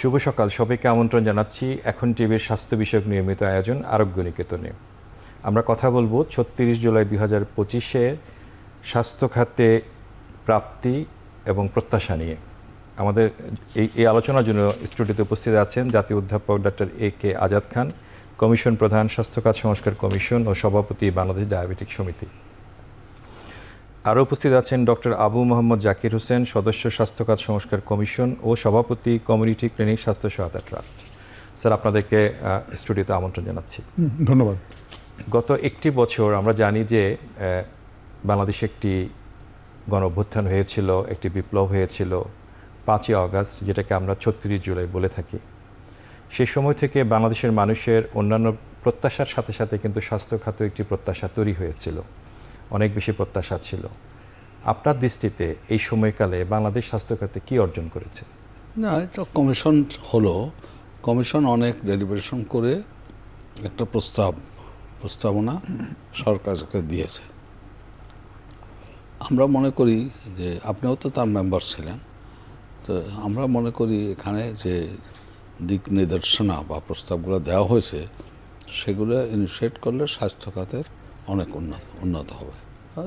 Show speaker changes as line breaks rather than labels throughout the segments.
শুভ সকাল, সবাইকে আমন্ত্রণ জানাচ্ছি এখন টিভির স্বাস্থ্য বিষয়ক নিয়মিত আয়োজন আরোগ্য নিকেতনে। আমরা কথা বলবো ৩৬ জুলাই ২০২৫-এর স্বাস্থ্য খাতে প্রাপ্তি এবং প্রত্যাশা নিয়ে। আমাদের এই আলোচনার জন্য স্টুডিওতে উপস্থিত আছেন জাতীয় অধ্যাপক ডক্টর AK আজাদ খান, কমিশন প্রধান, স্বাস্থ্য খাত সংস্কার কমিশন ও সভাপতি বাংলাদেশ ডায়াবেটিক সমিতি। আরও উপস্থিত আছেন ডক্টর আবু মোহাম্মদ জাকির হোসেন, সদস্য স্বাস্থ্য খাত সংস্কার কমিশন ও সভাপতি কমিউনিটি ক্লিনিক স্বাস্থ্য সহায়তা ট্রাস্ট। স্যার, আপনাদেরকে স্টুডিওতে আমন্ত্রণ জানাচ্ছি।
ধন্যবাদ।
গত একটি বছর আমরা জানি যে বাংলাদেশে একটি গণঅভ্যুত্থান হয়েছিল, একটি বিপ্লব হয়েছিল ৫ই আগস্ট, যেটাকে আমরা ৩৬ জুলাই বলে থাকি। সেই সময় থেকে বাংলাদেশের মানুষের অন্যান্য প্রত্যাশার সাথে সাথে কিন্তু স্বাস্থ্য খাতে একটি প্রত্যাশা তৈরি হয়েছিল, অনেক বেশি প্রত্যাশা ছিল। আপনার দৃষ্টিতে এই সময়কালে বাংলাদেশ স্বাস্থ্য খাতে কী অর্জন করেছে?
না, এটা কমিশন হলো, কমিশন অনেক ডেলিবারেশন করে একটা প্রস্তাবনা সরকারকে দিয়েছে। আমরা মনে করি যে আপনিও তো তার মেম্বার ছিলেন, তো আমরা মনে করি এখানে যে দিক নির্দেশনা বা প্রস্তাবগুলো দেওয়া হয়েছে সেগুলো ইনিশিয়েট করলে স্বাস্থ্য খাতের অনেক উন্নত হবে।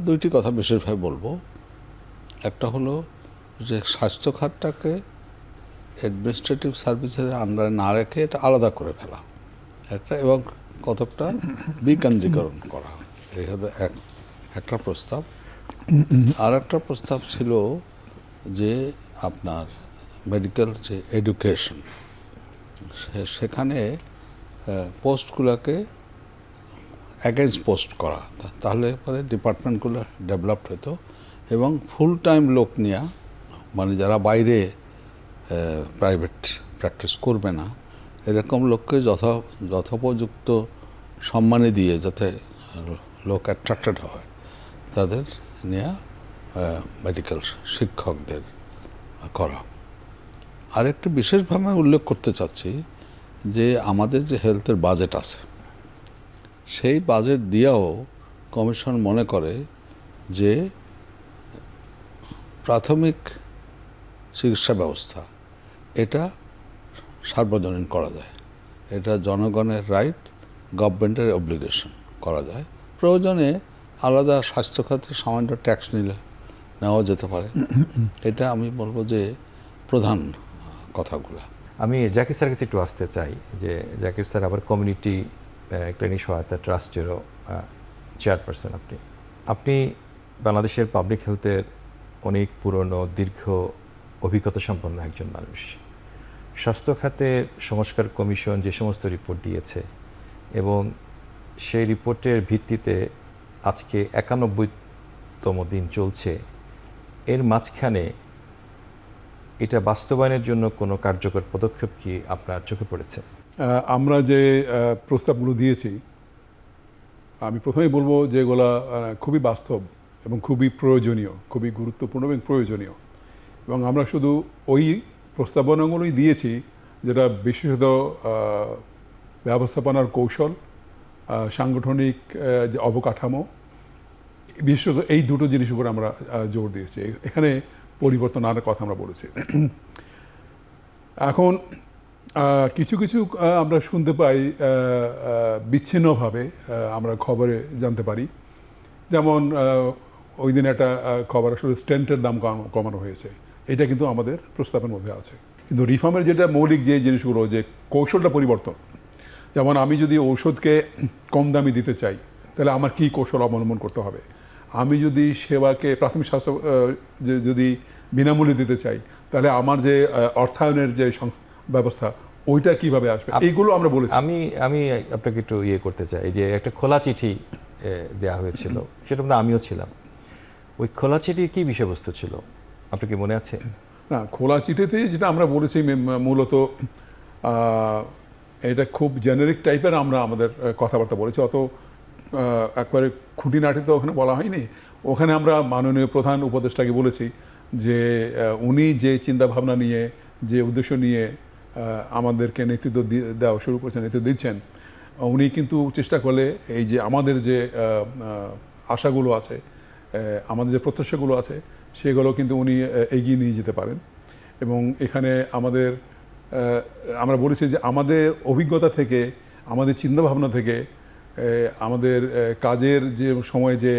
দুইটি কথা বিশেষভাবে বলবো। একটা হলো যে স্বাস্থ্য খাতটাকে অ্যাডমিনিস্ট্রেটিভ সার্ভিসের আন্ডারে না রেখে এটা আলাদা করে ফেলা একটা, এবং কতকটা বিকেন্দ্রীকরণ করা, এই হলো একটা প্রস্তাব। আর একটা প্রস্তাব ছিল যে আপনার মেডিকেল যে এডুকেশন, সেখানে পোস্টগুলোকে অ্যাগেন্স্ট পোস্ট করা, তাহলে পরে ডিপার্টমেন্টগুলো ডেভেলপড হতো এবং ফুল টাইম লোক নেওয়া, মানে যারা বাইরে প্রাইভেট প্র্যাকটিস করবে না এরকম লোককে যথোপযুক্ত সম্মানে দিয়ে যাতে লোক অ্যাট্রাক্টেড হয়, তাদের নেওয়া মেডিকেল শিক্ষকদের করা। আরেকটি বিশেষভাবে উল্লেখ করতে চাচ্ছি যে আমাদের যে হেলথের বাজেট আছে, সেই বাজেট দিয়েও কমিশন মনে করে যে প্রাথমিক চিকিৎসা ব্যবস্থা এটা সার্বজনীন করা যায়, এটা জনগণের রাইট, গভর্নমেন্টের অব্লিগেশন করা যায়। প্রয়োজনে আলাদা স্বাস্থ্য খাতে সামান্য ট্যাক্স নেওয়া যেতে পারে। এটা আমি বলবো যে প্রধান কথাগুলো।
আমি জাকির স্যার কাছে একটু আসতে চাই যে জাকির স্যার আবার কমিউনিটি ক্লিনিক সহায়তা ট্রাস্টেরও চেয়ারপারসন। আপনি বাংলাদেশের পাবলিক হেলথের অনেক পুরনো দীর্ঘ অভিজ্ঞতা সম্পন্ন একজন মানুষ। স্বাস্থ্য খাতের সংস্কার কমিশন যে সমস্ত রিপোর্ট দিয়েছে এবং সেই রিপোর্টের ভিত্তিতে আজকে ৯১তম দিন চলছে, এর মাঝখানে এটা বাস্তবায়নের জন্য কোনো কার্যকর পদক্ষেপ কি আপনার চোখে পড়েছে?
আমরা যে প্রস্তাবগুলো দিয়েছি, আমি প্রথমেই বলবো যে এগুলো খুবই বাস্তব এবং খুবই প্রয়োজনীয়, খুবই গুরুত্বপূর্ণ এবং প্রয়োজনীয়। এবং আমরা শুধু ওই প্রস্তাবনাগুলোই দিয়েছি যেটা বিশেষত ব্যবস্থাপনার কৌশল, সাংগঠনিক যে অবকাঠামো, বিশেষত এই দুটো জিনিসের উপরে আমরা জোর দিয়েছি। এখানে পরিবর্তন আনার কথা আমরা বলেছি। এখন কিছু কিছু আমরা শুনতে পাই বিচ্ছিন্নভাবে, আমরা খবরে জানতে পারি। যেমন ওই দিন একটা খবর আসলে স্টেন্টের দাম কমানো হয়েছে, এটা কিন্তু আমাদের প্রস্তাবের মধ্যে আছে। কিন্তু রিফর্মের যেটা মৌলিক যে জিনিসগুলো, যে কৌশলটা পরিবর্তন, যেমন আমি যদি ঔষধকে কম দামি দিতে চাই তাহলে আমার কী কৌশল অবলম্বন করতে হবে, আমি যদি সেবাকে প্রাথমিক স্বাস্থ্য যদি বিনামূল্যে দিতে চাই তাহলে আমার যে অর্থায়নের যে ব্যবস্থা ওইটা কিভাবে আসবে, এইগুলো আমরা বলেছি।
আমি আপনাকে একটু করতে চাই যে একটা খোলা চিঠি দেওয়া হয়েছিল, সেটা মধ্যে আমিও ছিলাম। ওই খোলা চিঠির কী বিষয়বস্তু ছিল আপনার কি মনে আছে?
না, খোলা চিঠিতে যেটা আমরা বলেছি মূলত এটা খুব জেনারিক টাইপের আমরা আমাদের কথাবার্তা বলেছি, অত একবারে খুঁটিনাটি তো ওখানে বলা হয়নি। ওখানে আমরা মাননীয় প্রধান উপদেষ্টাকে বলেছি যে উনি যে চিন্তাভাবনা নিয়ে, যে উদ্দেশ্য নিয়ে আমাদেরকে নেতৃত্ব দেওয়া শুরু করেছেন, নেতৃত্ব দিচ্ছেন, উনি কিন্তু চেষ্টা করলে এই যে আমাদের যে আশাগুলো আছে, আমাদের যে প্রত্যাশাগুলো আছে, সেগুলো কিন্তু উনি এগিয়ে নিয়ে যেতে পারেন। এবং এখানে আমাদের আমরা বলেছি যে আমাদের অভিজ্ঞতা থেকে, আমাদের চিন্তাভাবনা থেকে, আমাদের কাজের যে সময় যে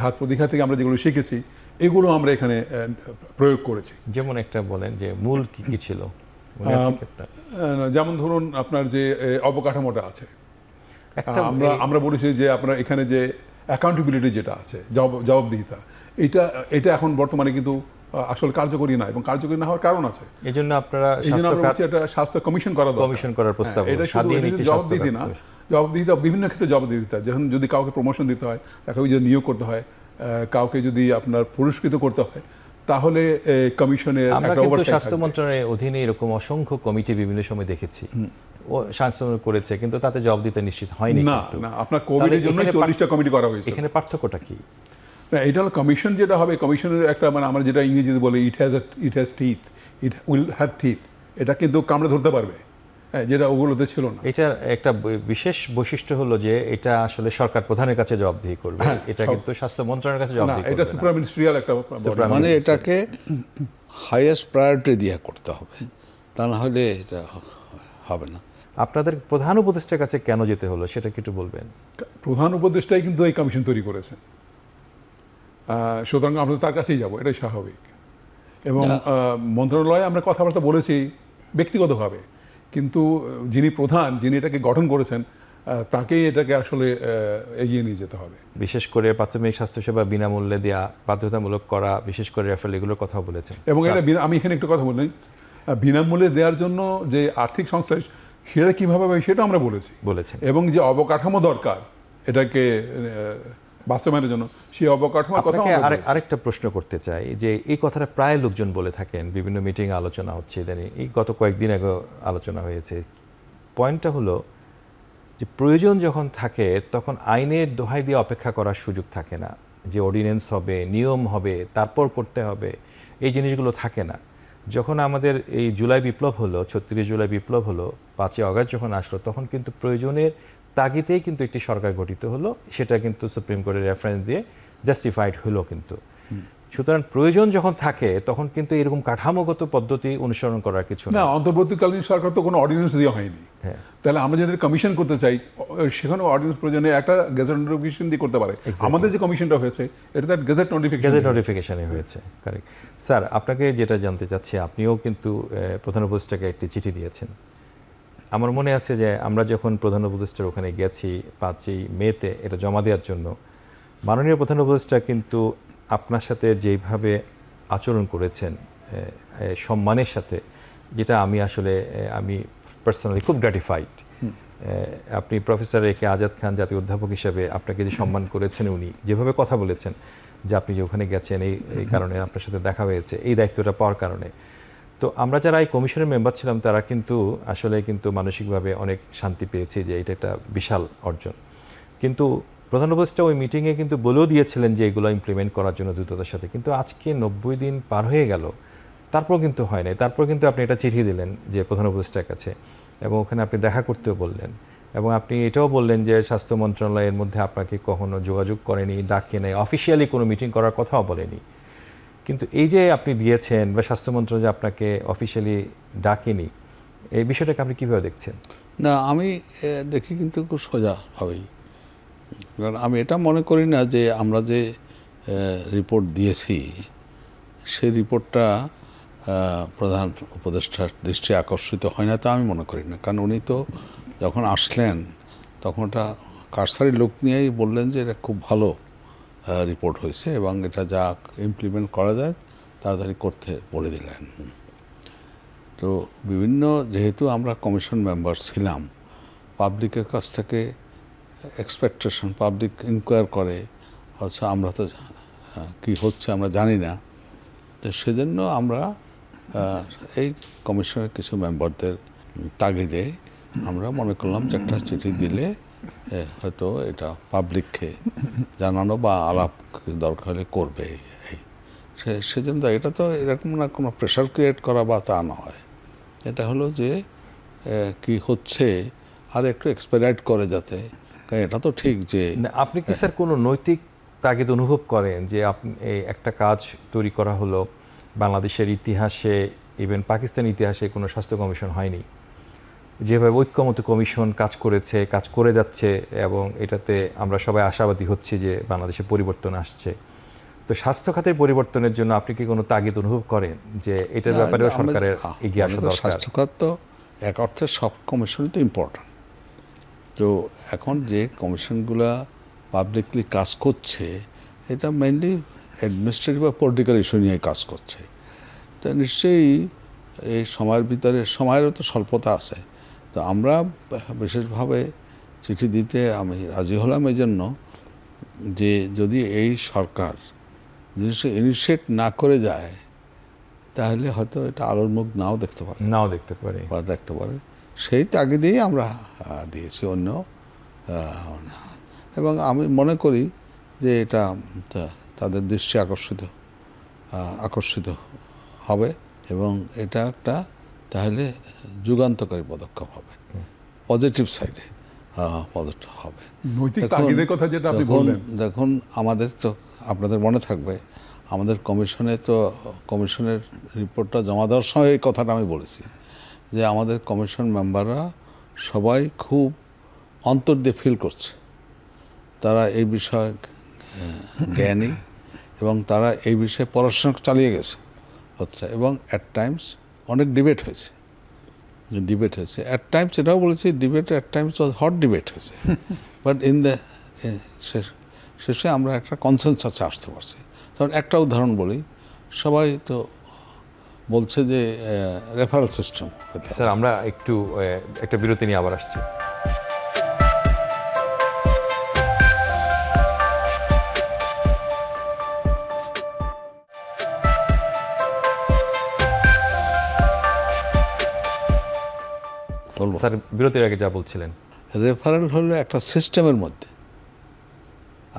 ঘাত প্রতিঘাত থেকে আমরা যেগুলো শিখেছি, এগুলো আমরা এখানে প্রয়োগ করেছি।
যেমন একটা বলেন যে মূল কি কি ছিল, মনে আছে কি আপনার?
যেমন ধরুন আপনার যে অবকাঠামোটা আছে,
একটা
আমরা বলেছি যে আপনার এখানে যে অ্যাকাউন্টেবিলিটি যেটা আছে, জবাবদিহিতা, এটা এখন বর্তমানে কিন্তু আসলে কার্যকরী না, এবং কার্যকরী না হওয়ার কারণ আছে।
এই জন্য আপনারা
এই জন্য
স্বাস্থ্য
আমরা
খাত
বলছি একটা স্বাস্থ্য কমিশন করা দরকার।
কমিশন করার প্রস্তাব
এটা শুধু
স্বাধীন
এটা
একটি
শুধু
স্বাস্থ্য
জবাবদিহি না,
খাত।
জবাবদিহিতা বিভিন্ন ক্ষেত্রে জবাবদিহিতা, যখন যদি কাউকে প্রমোশন দিতে হয়, কাউকে যদি নিয়োগ করতে হয়, কাউকে যদি আপনার পুরস্কৃত করতে হয়, তাহলে কমিশনের
আমরা
একটা
কিন্তু
ওভারসাইট
স্বাস্থ্য মন্ত্রণালয়ের অধীনে এরকম অসংখ্য কমিটি বিভিন্ন সময় দেখেছি, ও সাংশন করেছে, কিন্তু তাতে জবাব দিতে নিশ্চিত হয়নি।
না
কিন্তু
না, আপনার কোভিডের জন্য
এখানে
40টা কমিটি করা হয়েছে।
এখানে পার্থক্যটা কি?
না, এটা হলো কমিশন যেটা হবে, কমিশনের একটা মানে আমরা যেটা ইংরেজিতে বলি it has teeth, it will have teeth, এটা কিন্তু কামড়ে ধরতে পারবে, যেটা ওগুলোতে ছিল না।
এটার একটা বিশেষ বৈশিষ্ট্য হলো যে এটা আসলে সরকার প্রধানের কাছে জবাবদিহি করবে, এটা কিন্তু স্বাস্থ্য মন্ত্রণালয়ের কাছে
না,
জবাবদিহি
এটা
করবে না।
সুপ্রা মিনিস্ট্রিয়াল একটা body।
মানে এটাকে হাইয়েস্ট প্রায়োরিটি দিয়ে করতে হবে, তা না হলে এটা হবে না।
আপনাদের প্রধান উপদেষ্টার কাছে কেন যেতে হলো সেটা কি একটু বলবেন?
প্রধান উপদেষ্টাই কিন্তু এই কমিশন তৈরি করেছেন, সুতরাং আমরা তার কাছেই যাব, এটাই স্বাভাবিক। এবং মন্ত্রণালয়ে আমরা কথাবার্তা বলেছি ব্যক্তিগতভাবে, কিন্তু যিনি প্রধান, যিনি এটাকে গঠন করেছেন, তাকেই এটাকে আসলে এগিয়ে নিয়ে যেতে হবে।
বিশেষ করে প্রাথমিক স্বাস্থ্যসেবা বিনামূল্যে দেওয়া, বাধ্যতামূলক করা, বিশেষ করে রেফারেল, এগুলোর কথা বলেছেন।
এবং এটা আমি এখানে একটু কথা বলি, বিনামূল্যে দেওয়ার জন্য যে আর্থিক সংস্থা সেটা কীভাবে হবে সেটা আমরা বলেছেন, এবং যে অবকাঠামো দরকার এটাকে বাস্তবায়নের জন্য, সেই অবকাঠামোর কথা
আপনাকে আরেকটা প্রশ্ন করতে চাই যে এই কথাটা প্রায় লোকজন বলে থাকেন, বিভিন্ন মিটিংয়ে আলোচনা হচ্ছে, ইদানিং এই গত কয়েকদিন আগে আলোচনা হয়েছে। পয়েন্টটা হলো যে প্রয়োজন যখন থাকে তখন আইনের দোহাই দিয়ে অপেক্ষা করার সুযোগ থাকে না, যে অর্ডিন্যান্স হবে, নিয়ম হবে, তারপর করতে হবে, এই জিনিসগুলো থাকে না। যখন আমাদের এই জুলাই বিপ্লব হলো, 36 জুলাই বিপ্লব হলো, 5ই আগস্ট যখন আসলো, তখন কিন্তু প্রয়োজনের তাগিদেই কিন্তু একটি সরকার গঠিত হলো, সেটা কিন্তু সুপ্রিম কোর্টের রেফারেন্স দিয়ে জাস্টিফাইড হলো। কিন্তু সুতরাং প্রয়োজন যখন থাকে তখন কিন্তু এরকম কাঠামোগত পদ্ধতি অনুসরণ করার কিছু
না। অন্তর্বর্তীকালীন সরকার তো কোনো অর্ডিন্যান্স দেওয়া হয়নি, তাহলে আমরা যাদের কমিশন করতে চাই সেখানে অর্ডিন্যান্স প্রয়োজনে একটা গেজেট নোটিফিকেশন দিয়ে করতে পারে। আমাদের যে কমিশনটা হয়েছে এটা তো গেজেট
নোটিফিকেশনে হয়েছে। কারেক্ট স্যার, আপনাকে যেটা জানতে চাচ্ছি, আপনিও কিন্তু প্রধান উপদেষ্টাকে একটি চিঠি দিয়েছেন। আমার মনে আছে যে আমরা যখন প্রধান উপদেষ্টার ওখানে গেছি 5ই মেতে এটা জমা দেওয়ার জন্য, মাননীয় প্রধান উপদেষ্টা কিন্তু আপনার সাথে যেইভাবে আচরণ করেছেন সম্মানের সাথে, যেটা আমি পার্সোনালি খুব গ্র্যাটিফাইড। আপনি প্রফেসর এ কে আজাদ খান জাতীয় অধ্যাপক হিসেবে আপনাকে যে সম্মান করেছেন, উনি যেভাবে কথা বলেছেন যে আপনি যে ওখানে গেছেন এই কারণে আপনার সাথে দেখা হয়েছে, এই দায়িত্বটা পাওয়ার কারণে, তো আমরা যারা এই কমিশনের মেম্বার ছিলাম তারা কিন্তু আসলে কিন্তু মানসিকভাবে অনেক শান্তি পেয়েছি যে এটা একটা বিশাল অর্জন। কিন্তু প্রধান উপদেষ্টা ওই মিটিংয়ে কিন্তু বলেও দিয়েছিলেন যে এগুলো ইমপ্লিমেন্ট করার জন্য দ্রুততার সাথে, কিন্তু আজকে 90 দিন পার হয়ে গেল, তারপর কিন্তু হয় নাই। তারপর কিন্তু আপনি এটা চিঠি দিলেন যে প্রধান উপদেষ্টার কাছে, এবং ওখানে আপনি দেখা করতেও বললেন, এবং আপনি এটাও বললেন যে স্বাস্থ্য মন্ত্রণালয়ের মধ্যে আপনাকে কখনো যোগাযোগ করেনি, ডাকে নেই, অফিসিয়ালি কোনো মিটিং করার কথাও বলেনি। কিন্তু এই যে আপনি দিয়েছেন বা স্বাস্থ্য মন্ত্রণালয় আপনাকে অফিসিয়ালি ডাকেনি, এই বিষয়টাকে আপনি কীভাবে দেখছেন?
না, আমি দেখি কিন্তু খুব সোজাভাবেই, কারণ আমি এটা মনে করি না যে আমরা যে রিপোর্ট দিয়েছি সেই রিপোর্টটা প্রধান উপদেষ্টার দৃষ্টি আকর্ষিত হয় না, তা আমি মনে করি না। কারণ উনি তো যখন আসলেন তখন ওটা কারসারি লোক নিয়েই বললেন যে এটা খুব ভালো রিপোর্ট হয়েছে এবং এটা যা ইমপ্লিমেন্ট করা যায় তাড়াতাড়ি করতে বলে দিলেন। তো বিভিন্ন, যেহেতু আমরা কমিশন মেম্বার ছিলাম, পাবলিকের কাছ থেকে এক্সপেকটেশন, পাবলিক ইনকোয়ার করে, হচ্ছে আমরা তো কি হচ্ছে আমরা জানি না, তো সেজন্য আমরা এই কমিশনের কিছু মেম্বারদের তাগিদে আমরা মনে করলাম যে একটা চিঠি দিলে হয়তো এটা পাবলিককে জানানো বা আলাপ দরকার হলে করবে। সেজন্য এটা তো এরকম না কোনো প্রেশার ক্রিয়েট করা বা তা নয়, এটা হলো যে কি হচ্ছে আর একটু এক্সপেরাইট করে যাতে, এটা তো ঠিক যে
আপনি কি স্যার কোনো নৈতিক তাগিদ অনুভব করেন যে আপনি একটা কাজ তৈরি করা হলো, বাংলাদেশের ইতিহাসে ইভেন পাকিস্তান ইতিহাসে কোনো স্বাস্থ্য কমিশন হয়নি। যেভাবে ঐক্যমত কমিশন কাজ করেছে, কাজ করে যাচ্ছে, এবং এটাতে আমরা সবাই আশাবাদী হচ্ছি যে বাংলাদেশে পরিবর্তন আসছে। তো স্বাস্থ্য খাতের পরিবর্তনের জন্য আপনি কি কোনো তাগিদ অনুভব করেন যে এটার ব্যাপারেও সরকারের এগিয়ে আসা দরকার?
স্বাস্থ্য খাত তো এক অর্থে সব কমিশনই তো ইম্পর্ট্যান্ট। তো এখন যে কমিশনগুলা পাবলিকলি কাজ করছে এটা মেইনলি অ্যাডমিনিস্ট্রেটিভ বা পলিটিক্যাল ইস্যু নিয়ে কাজ করছে। তো নিশ্চয়ই এই সময়ের ভিতরে, সময়েরও তো স্বল্পতা আছে, তো আমরা বিশেষভাবে চিঠি দিতে আমি রাজি হলাম এই জন্য যে যদি এই সরকার জিনিসটা ইনিশিয়েট না করে যায় তাহলে হয়তো এটা আলোর মুখ নাও দেখতে পারে, বা দেখতে পারে। সেই তাগিদেই আমরা দিয়েছি অন্য, এবং আমি মনে করি যে এটা তাদের দৃষ্টি আকর্ষিত হবে, এবং এটা একটা তাহলে যুগান্তকারী পদক্ষেপ হবে, পজিটিভ সাইডে পদক্ষেপ হবে।
নৈতিক তাগিদের কথা যেটা আপনি বললেন,
দেখুন আমাদের তো, আপনাদের মনে থাকবে আমাদের কমিশনের রিপোর্টটা জমা দেওয়ার সময় এই কথাটা আমি বলেছি যে আমাদের কমিশন মেম্বাররা সবাই খুব অন্তর দিয়ে ফিল করছে, তারা এই বিষয়ে জ্ঞানী এবং তারা এই বিষয়ে পড়াশোনা চালিয়ে গেছে হচ্ছে, এবং অ্যাট টাইমস অনেক ডিবেট হয়েছে। অ্যাট টাইমস এটাও বলেছি, debate at Times hot debate হয়েছে, বাট ইন দ্য শেষে আমরা একটা কনসেনসাসে আসতে পারছি। তখন একটা উদাহরণ বলি, সবাই তো বলছে যে রেফারেল সিস্টেম।
স্যার আমরা একটা বিরতি নিয়ে আবার আসছি। স্যার বিরতির আগে যা বলছিলেন,
রেফারেল হলো একটা সিস্টেমের মধ্যে,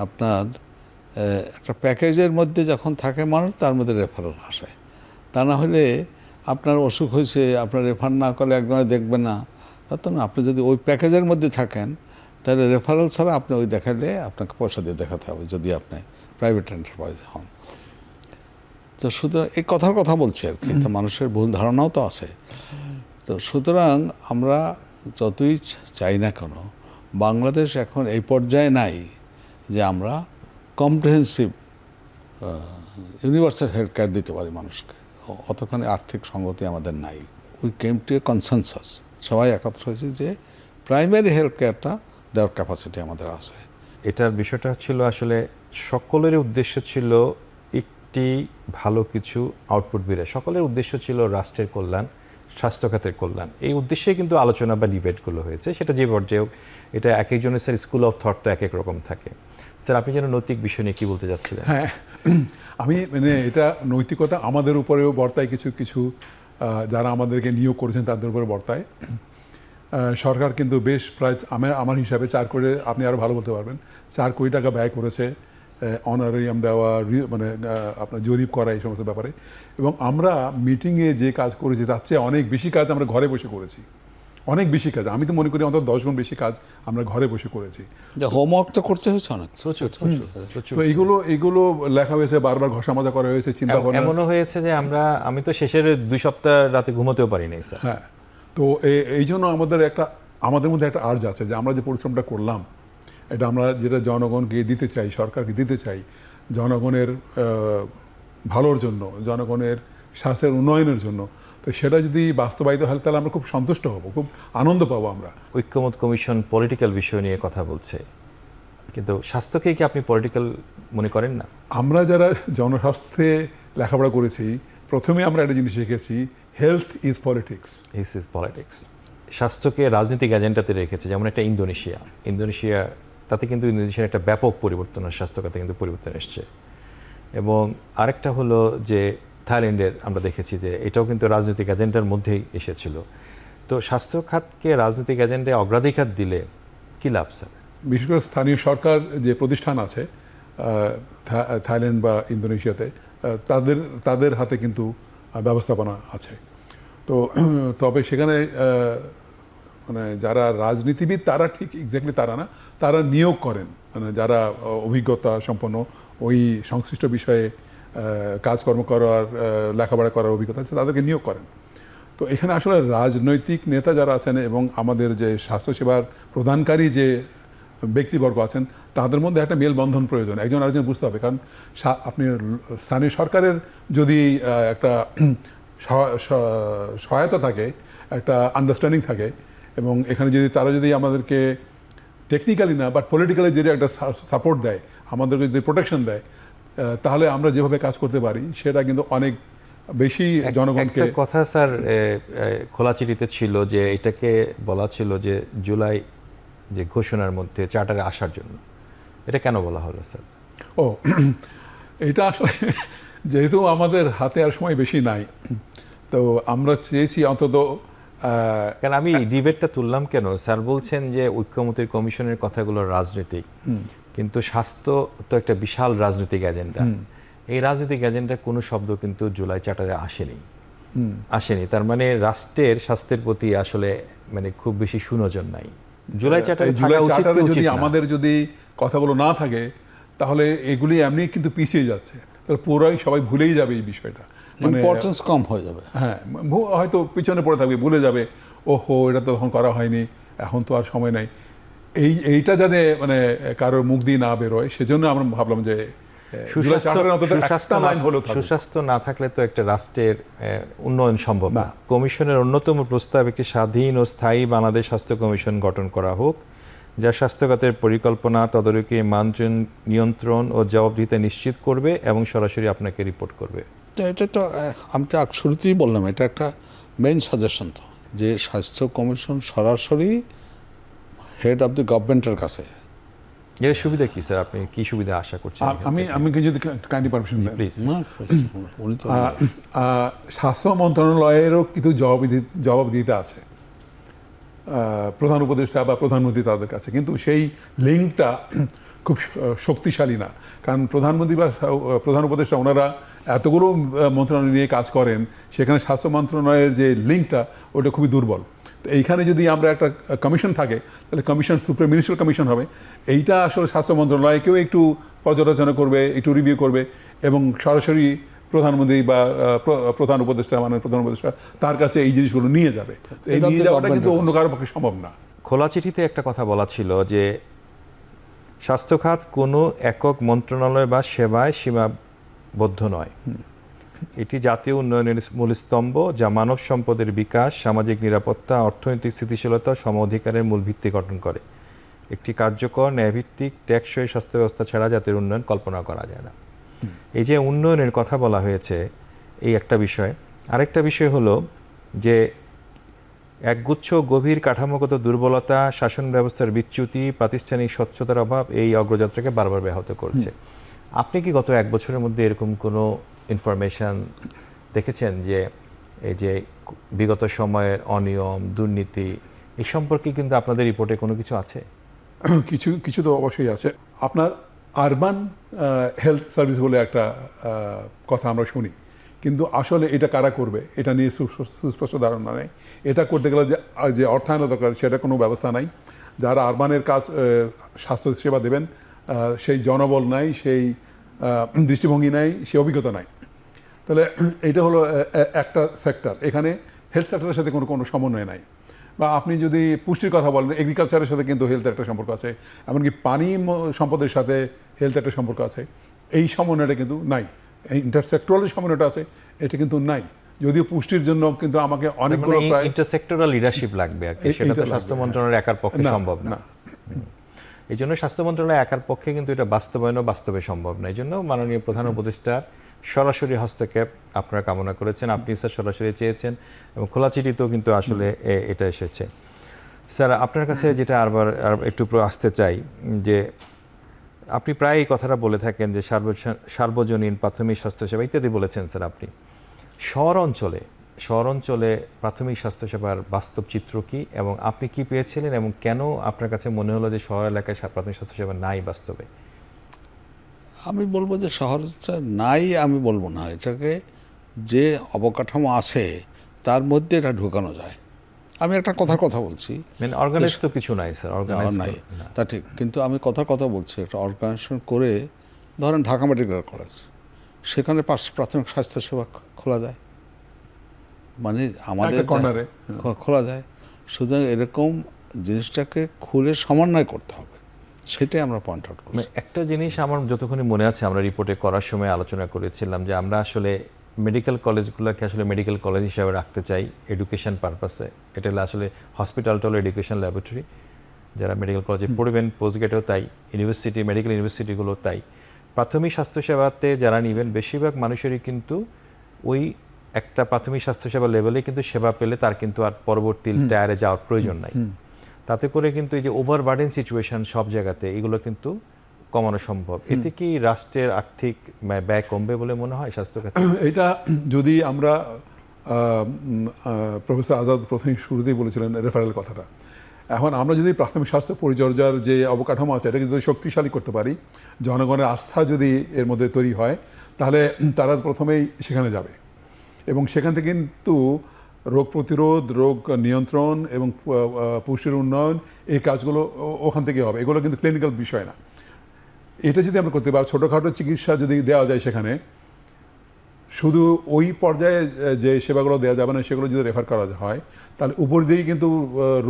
আপনার একটা প্যাকেজের মধ্যে যখন থাকে মানুষ, তার মধ্যে রেফারেল আসে। তা না হলে আপনার অসুখ হয়েছে, আপনার রেফার না করলে একজনে দেখবে না, তো না। আপনি যদি ওই প্যাকেজের মধ্যে থাকেন তাহলে রেফারেল ছাড়া আপনি ওই দেখালে আপনাকে পয়সা দিয়ে দেখাতে হবে, যদি আপনি প্রাইভেট এন্টারপ্রাইজ হন। তো সুতরাং এই কথার কথা বলছি আর কি, তো মানুষের ভুল ধারণাও তো আছে। তো সুতরাং আমরা যতই চাই না কেন, বাংলাদেশ এখন এই পর্যায়ে নাই যে আমরা কম্প্রিহেন্সিভ ইউনিভার্সাল হেলথ কেয়ার দিতে পারি মানুষকে, অতখানি আর্থিক সঙ্গতি আমাদের নাই। We came to A consensus, সবাই একত্র হয়েছে যে প্রাইমারি হেলথ কেয়ারটা দেওয়ার ক্যাপাসিটি আমাদের আছে।
এটার বিষয়টা ছিল আসলে সকলের উদ্দেশ্য ছিল একটি ভালো কিছু আউটপুট বের, সকলের উদ্দেশ্য ছিল রাষ্ট্রের কল্যাণ, স্বাস্থ্য খাতের কল্যাণ। এই উদ্দেশ্যে কিন্তু আলোচনা বা ডিবেটগুলো হয়েছে, সেটা যে পর্যায়ে হোক। এটা এক একজনের স্যার স্কুল অফ থট তো এক এক রকম থাকে। স্যার আপনি যেন নৈতিক বিষয় নিয়ে কী বলতে চাচ্ছিলেন?
হ্যাঁ, আমি এটা নৈতিকতা আমাদের উপরেও বর্তায়, কিছু কিছু যারা আমাদেরকে নিয়োগ করেছেন তাদের উপরে বর্তায়। সরকার কিন্তু বেশ প্রায় আমার হিসাবে 4 কোটি, আপনি আরও ভালো বলতে পারবেন, 4 কোটি টাকা ব্যয় করেছে অনারিয়াম দেওয়া, মানে আপনার জরিপ করা, এই সমস্ত ব্যাপারে। এবং আমরা মিটিংয়ে যে কাজ করেছি তার চেয়ে অনেক বেশি কাজ আমরা ঘরে বসে করেছি, অনেক বেশি কাজ। আমি তো মনে করি অন্তত 10 গুণ বেশি কাজ আমরা ঘরে বসে করেছি।
হোমওয়ার্ক তো করতে হয়েছে অনেক,
তো এইগুলো লেখা হয়েছে, বারবার ঘষা মাজা করা হয়েছে, চিন্তা করা।
এমনও হয়েছে যে আমি তো শেষের 2 সপ্তাহ রাতে ঘুমোতেও পারি নাই স্যার।
হ্যাঁ, তো এই জন্য আমাদের মধ্যে একটা আর্জ আছে যে আমরা যে পরিশ্রমটা করলাম, এটা আমরা যেটা জনগণকে দিতে চাই, সরকারকে দিতে চাই, জনগণের ভালোর জন্য, জনগণের স্বাস্থ্যের উন্নয়নের জন্য, তো সেটা যদি বাস্তবায়িত হয় তাহলে আমরা খুব সন্তুষ্ট হব, খুব আনন্দ পাবো আমরা।
ঐক্যমত কমিশন পলিটিক্যাল বিষয় নিয়ে কথা বলছে, কিন্তু স্বাস্থ্যকে কি আপনি পলিটিক্যাল মনে করেন না?
আমরা যারা জনস্বাস্থ্যে লেখাপড়া করেছি, প্রথমে আমরা একটা জিনিস শিখেছি, হেলথ ইজ পলিটিক্স।
স্বাস্থ্যকে রাজনৈতিক এজেন্ডাতে রেখেছে, যেমন একটা ইন্দোনেশিয়া, তাতে কিন্তু ইন্দোনেশিয়ার একটা ব্যাপক পরিবর্তন, স্বাস্থ্য খাতে কিন্তু পরিবর্তন এসছে। এবং আরেকটা হলো যে থাইল্যান্ডের আমরা দেখেছি যে এটাও কিন্তু রাজনৈতিক এজেন্ডার মধ্যেই এসেছিল। তো স্বাস্থ্য খাতকে রাজনৈতিক এজেন্ডায় অগ্রাধিকার দিলে কী লাভ স্যার?
বিশেষ করে স্থানীয় সরকার যে প্রতিষ্ঠান আছে থাইল্যান্ড বা ইন্দোনেশিয়াতে, তাদের হাতে কিন্তু ব্যবস্থাপনা আছে। তো তবে সেখানে মানে যারা রাজনীতিবিদ তারা ঠিক এক্স্যাক্টলি তারা না, তারা নিয়োগ করেন, মানে যারা অভিজ্ঞতা সম্পন্ন, ওই সংশ্লিষ্ট বিষয়ে কাজকর্ম করার লেখাপড়া করার অভিজ্ঞতা আছে তাদেরকে নিয়োগ করেন। তো এখানে আসলে রাজনৈতিক নেতা যারা আছেন এবং আমাদের যে স্বাস্থ্যসেবার প্রদানকারী যে ব্যক্তিবর্গ আছেন তাদের মধ্যে একটা মেলবন্ধন প্রয়োজন, একজন আরেকজন বুঝতে হবে। কারণ আপনি স্থানীয় সরকারের যদি একটা সহায়তা থাকে, একটা আন্ডারস্ট্যান্ডিং থাকে, এবং এখানে যদি তারা যদি আমাদেরকে টেকনিক্যালি না বাট পলিটিক্যালি যদি একটা সাপোর্ট দেয়, আমাদেরকে যদি প্রোটেকশন দেয়, তাহলে আমরা যেভাবে কাজ করতে পারি সেটা কিন্তু অনেক বেশি জনগণকে।
একটা কথা স্যার খোলা চিঠিতে ছিল যে এটাকে বলা ছিল যে জুলাই যে ঘোষণার মধ্যে চার্টারে আসার জন্য, এটা কেন বলা হলো স্যার?
ও এটা আসলে যেহেতু আমাদের হাতে আর সময় বেশি নাই, তো আমরা চেয়েছি অন্তত
কারণ আমি ডিবেটটা তুললাম কেন, স্যার বলছেন যে ঐক্যমত্যের কমিশনের কথাগুলো রাজনৈতিক, কিন্তু স্বাস্থ্য তো একটা বিশাল রাজনৈতিক এজেন্ডা। এই রাজনৈতিক এজেন্ডার কোনো শব্দ কিন্তু জুলাই চার্টারে আসেনি। তার মানে রাষ্ট্রের স্বাস্থ্যের প্রতি আসলে মানে খুব বেশি সুনজর নাই। জুলাই চার্টারে
যদি আমাদের যদি কথাগুলো না থাকে তাহলে এগুলি এমনি কিন্তু পিছিয়ে যাচ্ছে, তাহলে পুরাই সবাই ভুলেই যাবে এই বিষয়টা,
ইম্পর্টেন্স কম হয়ে যাবে।
হ্যাঁ, হয়তো পিছনে পড়ে থাকবে, ভুলে যাবে, ওহো এটা তো তখন করা হয়নি, এখন তো আর সময় নাই। এইটা যাতে মানে কারোর মুখ দিয়ে না বেরোয়, সেজন্য আমরা ভাবলাম যে
সুস্বাস্থ্য না থাকলে তো একটা রাষ্ট্রের উন্নয়ন সম্ভব না। কমিশনের অন্যতম প্রস্তাব একটি স্বাধীন ও স্থায়ী বাংলাদেশ স্বাস্থ্য কমিশন গঠন করা হোক, যা স্বাস্থ্যখাতের পরিকল্পনা, তদারকি, মানচিত্র, নিয়ন্ত্রণ ও জবাবদিহিতা নিশ্চিত করবে এবং সরাসরি আপনাকে রিপোর্ট করবে।
এটা তো আমি তো শুরুতেই বললাম, এটা একটা মেইন সাজেশন তো, যে স্বাস্থ্য কমিশন সরাসরি হেড অফ দ্য গভর্নমেন্টের কাছে।
এর সুবিধা কি স্যার, আপনি কি সুবিধা আশা করছেন?
আমি যদি কাইন্ডলি পারমিশন দেন
প্লিজ।
স্বাস্থ্য মন্ত্রণালয়েরও কিন্তু জবাবদিহিতা আছে প্রধান উপদেষ্টা বা প্রধানমন্ত্রী তাদের কাছে, কিন্তু সেই লিঙ্কটা খুব শক্তিশালী না। কারণ প্রধানমন্ত্রী বা প্রধান উপদেষ্টা ওনারা এতগুলো মন্ত্রণালয় নিয়ে কাজ করেন, সেখানে স্বাস্থ্য মন্ত্রণালয়ের যে লিঙ্কটা ওটা খুবই দুর্বল। তো এইখানে যদি আমরা একটা কমিশন থাকে, তাহলে কমিশন সুপ্রিম মিনিস্টার কমিশন হবে। এইটা আসলে স্বাস্থ্য মন্ত্রণালয়কেও একটু পর্যালোচনা করবে, একটু রিভিউ করবে, এবং সরাসরি প্রধানমন্ত্রী বা প্রধান উপদেষ্টা তার কাছে এই জিনিসগুলো নিয়ে যাবে। এই নিয়ে যাওয়াটা কিন্তু অন্য কারোর পক্ষে সম্ভব না।
খোলা চিঠিতে একটা কথা বলা ছিল যে স্বাস্থ্য খাত কোনো একক মন্ত্রণালয় বা সেবায় সীমাবদ্ধ নয়। এটি জাতীয় উন্নয়নের মূল স্তম্ভ, যা মানব সম্পদের বিকাশ, সামাজিক নিরাপত্তা, অর্থনৈতিক স্থিতিশীলতা, সম অধিকারের মূল ভিত্তি গঠন করে। একটি কার্যকর, ন্যায়ভিত্তিক, টেকসই স্বাস্থ্য ব্যবস্থা ছাড়া জাতির উন্নয়ন কল্পনা করা যায় না। এই যে উন্নয়নের কথা বলা হয়েছে, এই একটা বিষয়। আরেকটা বিষয় হলো যে একগুচ্ছ গভীর কাঠামোগত দুর্বলতা, শাসন ব্যবস্থার বিচ্যুতি, প্রাতিষ্ঠানিক স্বচ্ছতার অভাব এই অগ্রযাত্রাকে বারবার ব্যাহত করছে। আপনি কি গত এক বছরের মধ্যে এরকম কোনো ইনফরমেশন দেখেছেন যে এই যে বিগত সময়ের অনিয়ম, দুর্নীতি এই সম্পর্কে কিন্তু আপনাদের রিপোর্টে কোনো কিছু আছে?
কিছু তো অবশ্যই আছে। আপনার আরবান হেলথ সার্ভিস বলে একটা কথা আমরা শুনি, কিন্তু আসলে এটা কারা করবে এটা নিয়ে সুস্পষ্ট ধারণা নেই। এটা করতে গেলে যে অর্থায়ন দরকার সেটা কোনো ব্যবস্থা নাই। যারা আরবানের কাজ স্বাস্থ্য সেবা দেবেন সেই জনবল নাই, সেই দৃষ্টিভঙ্গি নাই, সেই অভিজ্ঞতা নাই। তাহলে এটা হলো একটা সেক্টর, এখানে হেলথ সেক্টরের সাথে কোনো সমন্বয় নাই। বা আপনি যদি পুষ্টির কথা বলেন, এগ্রিকালচারের সাথে কিন্তু হেলথের একটা সম্পর্ক আছে, এমনকি পানি সম্পদের সাথে হেলথ একটা সম্পর্ক আছে। এই সমন্বয়টা কিন্তু নাই। এই ইন্টারসেক্টরাল সমন্বয়টা আছে, এটা কিন্তু নাই। যদিও পুষ্টির জন্য কিন্তু আমাকে অনেকগুলো
ইন্টারসেক্টরাল লিডারশিপ লাগবে আর কি, সেটা তো স্বাস্থ্য মন্ত্রণালয়ের একার পক্ষে সম্ভব না। এই জন্য স্বাস্থ্য মন্ত্রণালয় একার পক্ষে কিন্তু এটা বাস্তবে সম্ভব না। এই জন্য মাননীয় প্রধান উপদেষ্টার সরাসরি হস্তক্ষেপ আপনারা কামনা করেছেন, আপনি স্যার সরাসরি চেয়েছেন, এবং খোলা চিঠিতেও কিন্তু আসলে এটা এসেছে। স্যার আপনার কাছে যেটা আর একটু আসতে চাই, যে আপনি প্রায় এই কথাটা বলে থাকেন যে সার্বজনীন প্রাথমিক স্বাস্থ্যসেবা ইত্যাদি বলেছেন স্যার। আপনি শহর অঞ্চলে প্রাথমিক স্বাস্থ্যসেবার বাস্তব চিত্র কি, এবং আপনি কি পেয়েছিলেন, এবং কেন আপনার কাছে মনে হলো যে শহর এলাকায় প্রাথমিক স্বাস্থ্যসেবা নাই বাস্তবে?
আমি বলবো যে শহরটা নাই, আমি বলবো না। এটাকে যে অবকাঠামো আছে তার মধ্যে এটা ঢোকানো যায়। আমি একটা কথা বলছি,
অর্গানাইজ তো কিছু নাই স্যার, অর্গানাইজ
নাই তা ঠিক, কিন্তু আমি কথা বলছি একটা অর্গানাইজেশন করে, ধরেন ঢাকা মেডিকেল কলেজ, সেখানে প্রাথমিক স্বাস্থ্যসেবা খোলা যায়, মানে আমাদের
কর্নারে
খোলা যায়। সুতরাং এরকম জিনিসটাকে খুলে সমন্বয় করতে হবে, সেটাই আমরা পয়েন্ট আউট করছি।
একটা জিনিস আমার যতক্ষণ মনে আছে, আমরা রিপোর্টে করার সময় আলোচনা করেছিলাম যে আমরা আসলে মেডিকেল কলেজগুলোকে আসলে মেডিকেল কলেজ হিসাবে রাখতে চাই এডুকেশন পারপাসে। এটা হলো আসলে হসপিটালটা হলো এডুকেশন ল্যাবরেটরি, যারা মেডিকেল কলেজে পড়বেন পোস্ট গ্রেডেও তাই, ইউনিভার্সিটি মেডিকেল ইউনিভার্সিটিগুলো তাই। প্রাথমিক স্বাস্থ্যসেবাতে যারা নেবেন বেশিরভাগ মানুষেরই কিন্তু ওই একটা প্রাথমিক স্বাস্থ্যসেবা লেভেলে কিন্তু সেবা পেলে তার কিন্তু আর পরবর্তী টায়ারে যাওয়ার প্রয়োজন নাই। তাতে করে কিন্তু এই যে ওভারবার্ডেন সিচুয়েশন সব জায়গাতে, এগুলো কিন্তু কমানো সম্ভব। এতে কি রাষ্ট্রের আর্থিক ব্যয় কমবে বলে মনে হয় স্বাস্থ্য খাতে?
এটা যদি আমরা প্রফেসর আজাদ প্রথমে শুরুতেই বলেছিলেন রেফারেল কথাটা, এখন আমরা যদি প্রাথমিক স্বাস্থ্য পরিচর্যার যে অবকাঠামো আছে এটা যদি শক্তিশালী করতে পারি, জনগণের আস্থা যদি এর মধ্যে তৈরি হয়, তাহলে তারা প্রথমেই সেখানে যাবে এবং সেখান থেকে কিন্তু রোগ প্রতিরোধ, রোগ নিয়ন্ত্রণ এবং পুষ্টির উন্নয়ন, এই কাজগুলো ওখান থেকে হবে। এগুলো কিন্তু ক্লিনিক্যাল বিষয় না। এটা যদি আমরা করতে পারি, ছোটোখাটো চিকিৎসা যদি দেওয়া যায় সেখানে, শুধু ওই পর্যায়ে যে সেবাগুলো দেওয়া যাবে না সেগুলো যদি রেফার করা হয়, তাহলে উপর দিকে কিন্তু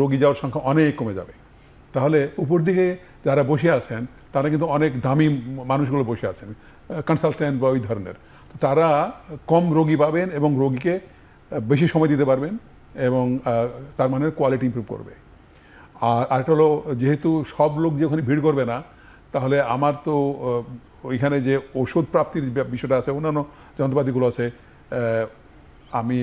রোগী যাওয়ার সংখ্যা অনেক কমে যাবে। তাহলে উপর দিকে যারা বসে আছেন তারা কিন্তু অনেক দামি মানুষগুলো বসে আছেন, কনসালটেন্ট বা ওই ধরনের, তো তারা কম রোগী পাবেন এবং রোগীকে বেশি সময় দিতে পারবেন এবং তার মানে কোয়ালিটি ইমপ্রুভ করবে। আর আরেকটা হলো, যেহেতু সব লোক যে ওখানে ভিড় করবে না, তাহলে আমার তো ওইখানে যে ওষুধ প্রাপ্তির বিষয়টা আছে, অন্যান্য যন্ত্রপাতিগুলো আছে, আমি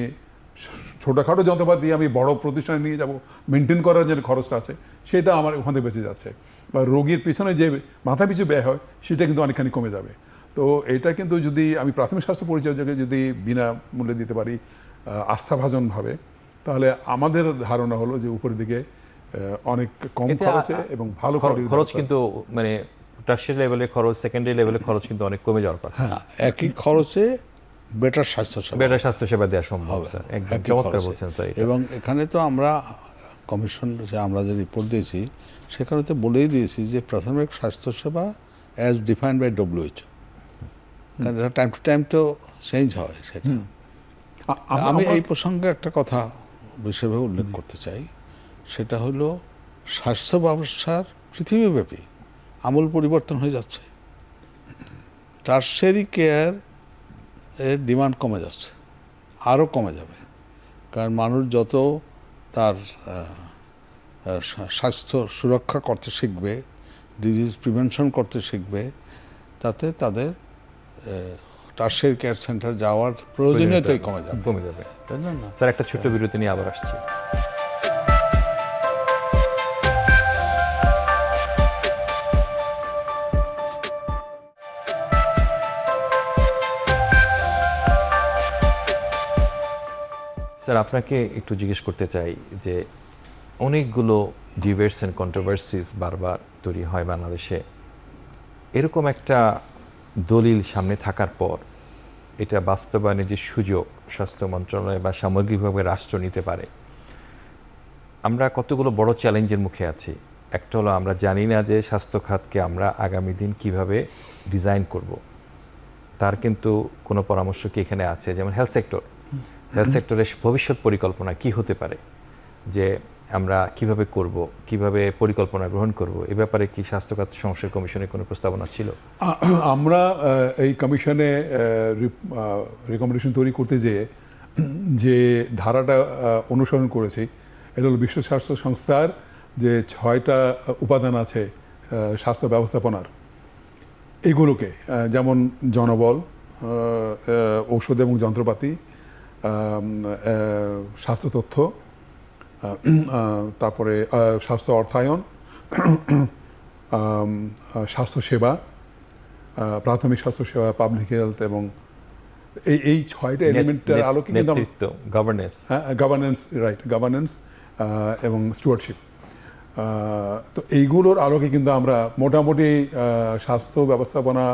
ছোটোখাটো যন্ত্রপাতি আমি বড় প্রতিষ্ঠানে নিয়ে যাব, মেনটেন করার যে খরচটা আছে সেটা আমার ওখানে বেঁচে যাচ্ছে, বা রোগীর পিছনে যে মাথা পিছু ব্যয় হয় সেটা কিন্তু অনেকখানি কমে যাবে। তো এটা কিন্তু যদি আমি প্রাথমিক স্বাস্থ্য পরিচর্যাকে যদি বিনা মূল্যে দিতে পারি আস্থাভাজনভাবে, তাহলে আমাদের ধারণা হলো যে উপরের দিকে অনেক কম খরচে এবং ভালো
খরচ কিন্তু মানে টার্সিয়ারি লেভেলে খরচ, সেকেন্ডারি লেভেলে খরচ কিন্তু অনেক কমে যাওয়ার কথা।
একই খরচে বেটার স্বাস্থ্যসেবা,
বেটার স্বাস্থ্যসেবা দেওয়া সম্ভব স্যার, একদম চমৎকার বলছেন স্যার।
এবং এখানে তো আমরা কমিশন যে আমরা যে রিপোর্ট দিয়েছি সেখানে তো বলেই দিয়েছি যে প্রাথমিক স্বাস্থ্যসেবা অ্যাজ ডিফাইন্ড বাই WHO, কারণ এটা টাইম টু টাইম তো চেঞ্জ হয় সেটা। আমি এই প্রসঙ্গে একটা কথা বিশেষভাবে উল্লেখ করতে চাই, সেটা হলো স্বাস্থ্য ব্যবস্থার পৃথিবীব্যাপী আমূল পরিবর্তন হয়ে যাচ্ছে। টার্সিয়ারি কেয়ার এর ডিমান্ড কমে যাচ্ছে, আরও কমে যাবে, কারণ মানুষ যত তার স্বাস্থ্য সুরক্ষা করতে শিখবে, ডিজিজ প্রিভেনশন করতে শিখবে, তাতে তাদের টার্সিয়ারি কেয়ার সেন্টার যাওয়ার প্রয়োজনীয়তাই কমে যাবে। তাই না?
স্যার একটা ছোট্ট বিরতি নিয়ে আবার আসছি। স্যার আপনাকে একটু জিজ্ঞেস করতে চাই যে অনেকগুলো ডিবেটস অ্যান্ড কন্ট্রোভার্সিস বারবার তৈরি হয় বাংলাদেশে, এরকম একটা দলিল সামনে থাকার পর এটা বাস্তবায়নের যে সুযোগ স্বাস্থ্য মন্ত্রণালয় বা সামগ্রিকভাবে রাষ্ট্র নিতে পারে, আমরা কতগুলো বড় চ্যালেঞ্জের মুখে আছি। একটা হলো আমরা জানি না যে স্বাস্থ্য খাতকে আমরা আগামী দিন কিভাবে ডিজাইন করব, তার কিন্তু কোনো পরামর্শ কি এখানে আছে? যেমন হেলথ সেক্টরের ভবিষ্যৎ পরিকল্পনা কি হতে পারে, যে আমরা কিভাবে করব, কিভাবে পরিকল্পনা গ্রহণ করব, এ ব্যাপারে কি স্বাস্থ্য খাত সংস্কার কমিশনের কোনো প্রস্তাবনা ছিল?
আমরা এই কমিশনে রেকমেন্ডেশন তৈরি করতে যেয়ে যে ধারাটা অনুসরণ করেছি, এটা হলো বিশ্ব স্বাস্থ্য সংস্থার যে 6টা উপাদান আছে স্বাস্থ্য ব্যবস্থাপনার, এগুলোকে যেমন জনবল, ঔষধ এবং যন্ত্রপাতি, স্বাস্থ্য তথ্য, তারপরে স্বাস্থ্য অর্থায়ন, স্বাস্থ্যসেবা, প্রাথমিক স্বাস্থ্যসেবা, পাবলিক হেলথ, এবং এই 6টা এলিমেন্টের আলোকে কিন্তু গভর্নেন্স এবং স্টুয়ার্ডশিপ, তো এইগুলোর আলোকে কিন্তু আমরা মোটামুটি স্বাস্থ্য ব্যবস্থাপনা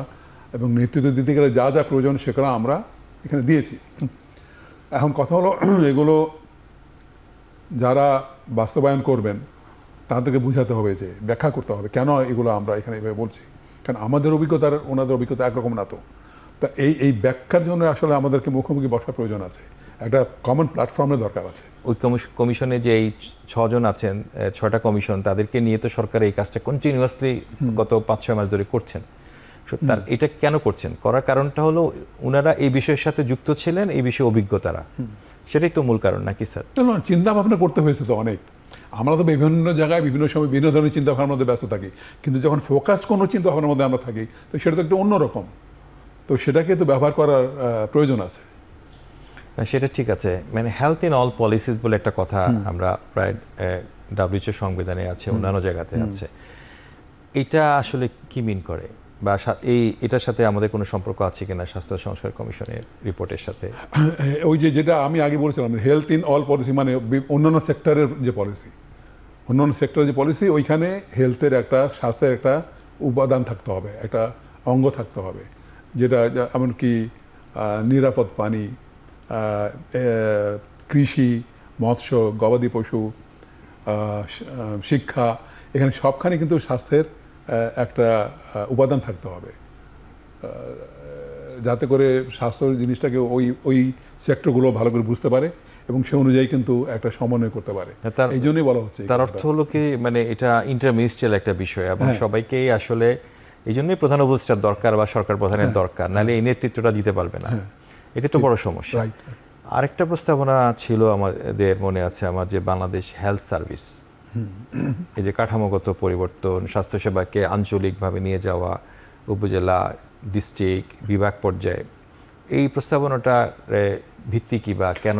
এবং নেতৃত্ব দিতে গেলে যা যা প্রয়োজন সেগুলো আমরা এখানে দিয়েছি। এখন কথা হলো, এগুলো যারা বাস্তবায়ন করবেন তাদেরকে বুঝাতে হবে, যে ব্যাখ্যা করতে হবে কেন এগুলো আমরা এখানে এভাবে বলছি, কারণ আমাদের অভিজ্ঞতার ওনাদের অভিজ্ঞতা একরকম না। তো তা এই ব্যাখ্যার জন্য আসলে আমাদেরকে মুখোমুখি বসার প্রয়োজন আছে, একটা কমন প্ল্যাটফর্মের দরকার আছে।
ওই কমিশনে যে এই 6 জন আছেন, 6টা কমিশন, তাদেরকে নিয়ে তো সরকার এই কাজটা কন্টিনিউয়াসলি গত 5-6 মাস ধরে করছেন। তার এটা কেন করছেন? করার কারণটা হলো ওনারা এই বিষয়ের সাথে যুক্ত ছিলেন, এই বিষয়ে অভিজ্ঞতারা, সেটাই তো মূল কারণ নাকি স্যার?
না, চিন্তা ভাবনা করতে হয়েছে তো অনেক। আমরা তো বিভিন্ন জায়গায় বিভিন্ন সময় বিভিন্ন ধরনের চিন্তা ভাবনার মধ্যে ব্যস্ত থাকি, কিন্তু যখন ফোকাস কোনো চিন্তা ভাবনার মধ্যে আমরা থাকি তো সেটা তো একটু অন্যরকম, তো সেটাকে তো ব্যবহার করার প্রয়োজন আছে।
সেটা ঠিক আছে, মানে হেলথ ইন অল পলিসিস বলে একটা কথা আমরা প্রায় WHO সংবিধানে আছে, অন্যান্য জায়গাতে আছে। এটা আসলে কি মিন করে, বা এটার সাথে আমাদের কোনো সম্পর্ক আছে কিনা স্বাস্থ্য সংস্কার কমিশনের রিপোর্টের সাথে?
ওই যেটা আমি আগে বলেছিলাম, হেলথ ইন অল পলিসি মানে অন্যান্য সেক্টরের যে পলিসি, অন্যান্য সেক্টরের যে পলিসি, ওইখানে হেলথের একটা, স্বাস্থ্যের একটা উপাদান থাকতে হবে, একটা অঙ্গ থাকতে হবে, যেটা এমনকি নিরাপদ পানি, কৃষি, মৎস্য, গবাদি পশু, শিক্ষা, এখানে সবখানে কিন্তু স্বাস্থ্যের একটা উপাদান থাকতে হবে, যাতে করে স্বাস্থ্য জিনিসটাকে ওই সেক্টরগুলো ভালো করে বুঝতে পারে এবং সে অনুযায়ী কিন্তু একটা সমন্বয় করতে পারে। এই জন্যই বলা হচ্ছে।
তার অর্থ হলো কি, মানে এটা ইন্টারমিনিস্ট্রিয়াল একটা বিষয় এবং সবাইকেই আসলে এই জন্যই প্রধান উপদেষ্টার দরকার বা সরকার প্রধানের দরকার, নাহলে এই নেতৃত্বটা দিতে পারবে না। এটা তো বড় সমস্যা। আরেকটা প্রস্তাবনা ছিল আমাদের মনে আছে, আমার যে বাংলাদেশ হেলথ সার্ভিস, এই যে কাঠামোগত পরিবর্তন, স্বাস্থ্যসেবাকে আঞ্চলিকভাবে নিয়ে যাওয়া, উপজেলা, ডিস্ট্রিক্ট, বিভাগ পর্যায়ে, এই প্রস্তাবনাটা ভিত্তি কি বা কেন